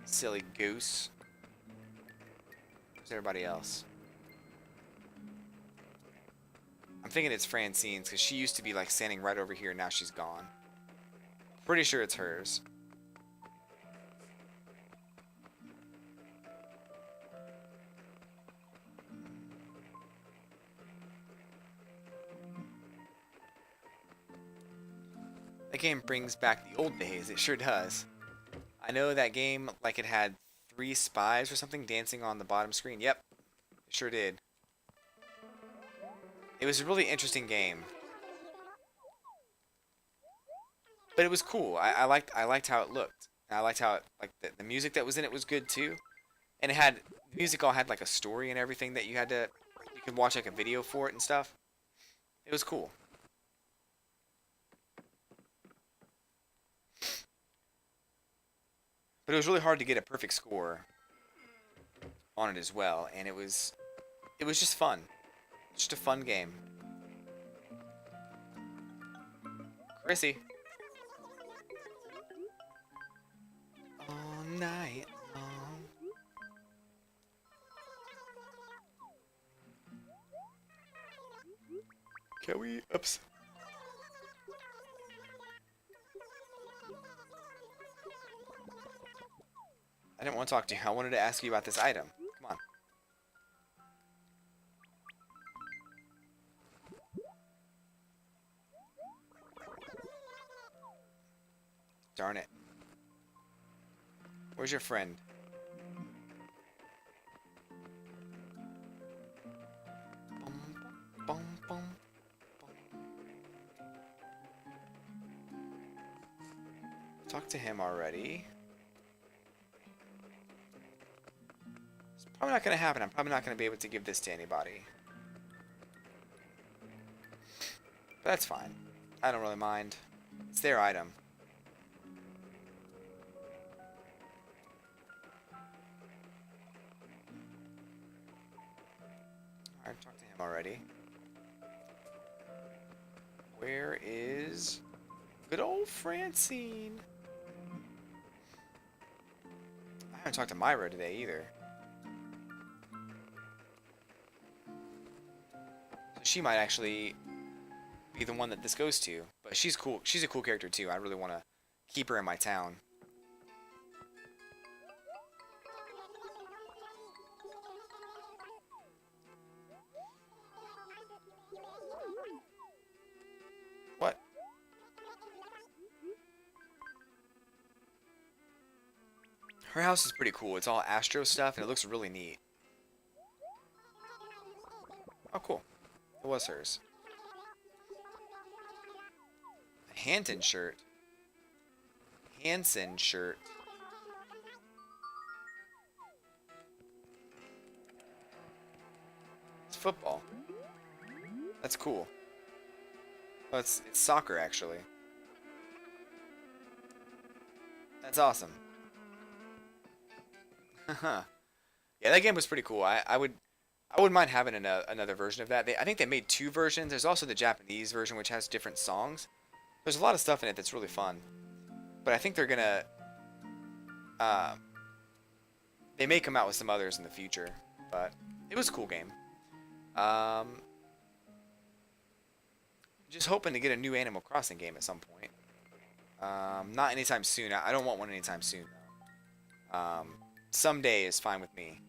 Silly goose. Where's everybody else? I'm thinking it's Francine's because she used to be like standing right over here. Now she's gone. Pretty sure it's hers. That game brings back the old days. It sure does. I know that game, like it had 3 spies or something dancing on the bottom screen. Yep, it sure did. It was a really interesting game. But it was cool. I liked how it looked. And I liked how the music that was in it was good too. And the music all had like a story and everything that you could watch like a video for it and stuff. It was cool. But it was really hard to get a perfect score on it as well, and it was just fun. Just a fun game. Chrissy. All night long. Can we? Oops. I didn't want to talk to you. I wanted to ask you about this item. Come on. Darn it. Where's your friend? Bum, bum, bum, bum. Talk to him already. It's probably not going to happen. I'm probably not going to be able to give this to anybody. But that's fine. I don't really mind. It's their item. Alright, talked to him already. Where is good old Francine? I haven't talked to Myra today either. So she might actually be the one that this goes to. But she's cool. She's a cool character too. I really want to keep her in my town. What? Her house is pretty cool. It's all Astro stuff and it looks really neat. Oh, cool. It was hers. A Hanson shirt. Hanson shirt. It's football. That's cool. Oh, it's soccer, actually. That's awesome. Haha. Yeah, that game was pretty cool. I wouldn't mind having another version of that. I think they made 2 versions. There's also the Japanese version, which has different songs. There's a lot of stuff in it that's really fun. But I think they're They may come out with some others in the future, but it was a cool game. Just hoping to get a new Animal Crossing game at some point. Not anytime soon. I don't want one anytime soon, though. Someday is fine with me.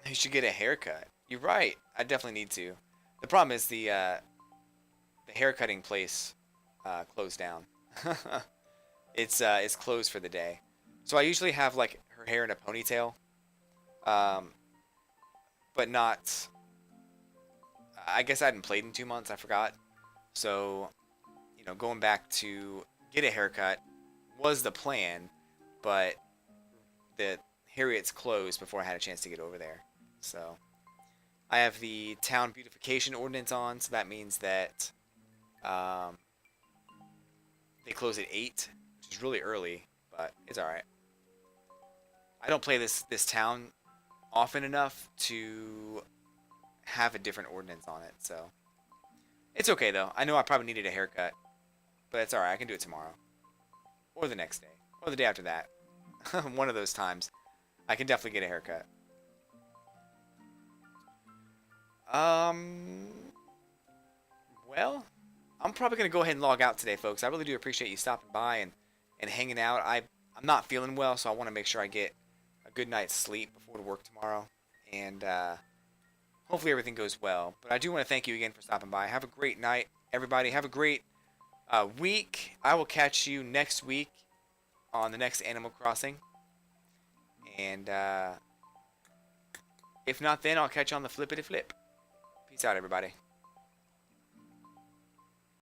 You should get a haircut. You're right. I definitely need to. The problem is the haircutting place closed down. It's closed for the day. So I usually have like her hair in a ponytail, but not. I guess I hadn't played in 2 months. I forgot. So, you know, going back to get a haircut was the plan, but the Harriet's closed before I had a chance to get over there. So I have the town beautification ordinance on, so that means that they close at 8, which is really early, but it's alright. I don't play this town often enough to have a different ordinance on it, so it's okay though. I know I probably needed a haircut, but it's alright. I can do it tomorrow, or the next day, or the day after that. One of those times, I can definitely get a haircut. Well, I'm probably gonna go ahead and log out today, folks. I really do appreciate you stopping by and hanging out. I'm not feeling well, so I want to make sure I get a good night's sleep before work tomorrow, and hopefully everything goes well. But I do want to thank you again for stopping by. Have a great night, everybody. Have a great week. I will catch you next week on the next Animal Crossing. And if not then, I'll catch you on the flippity flip. Peace out, everybody.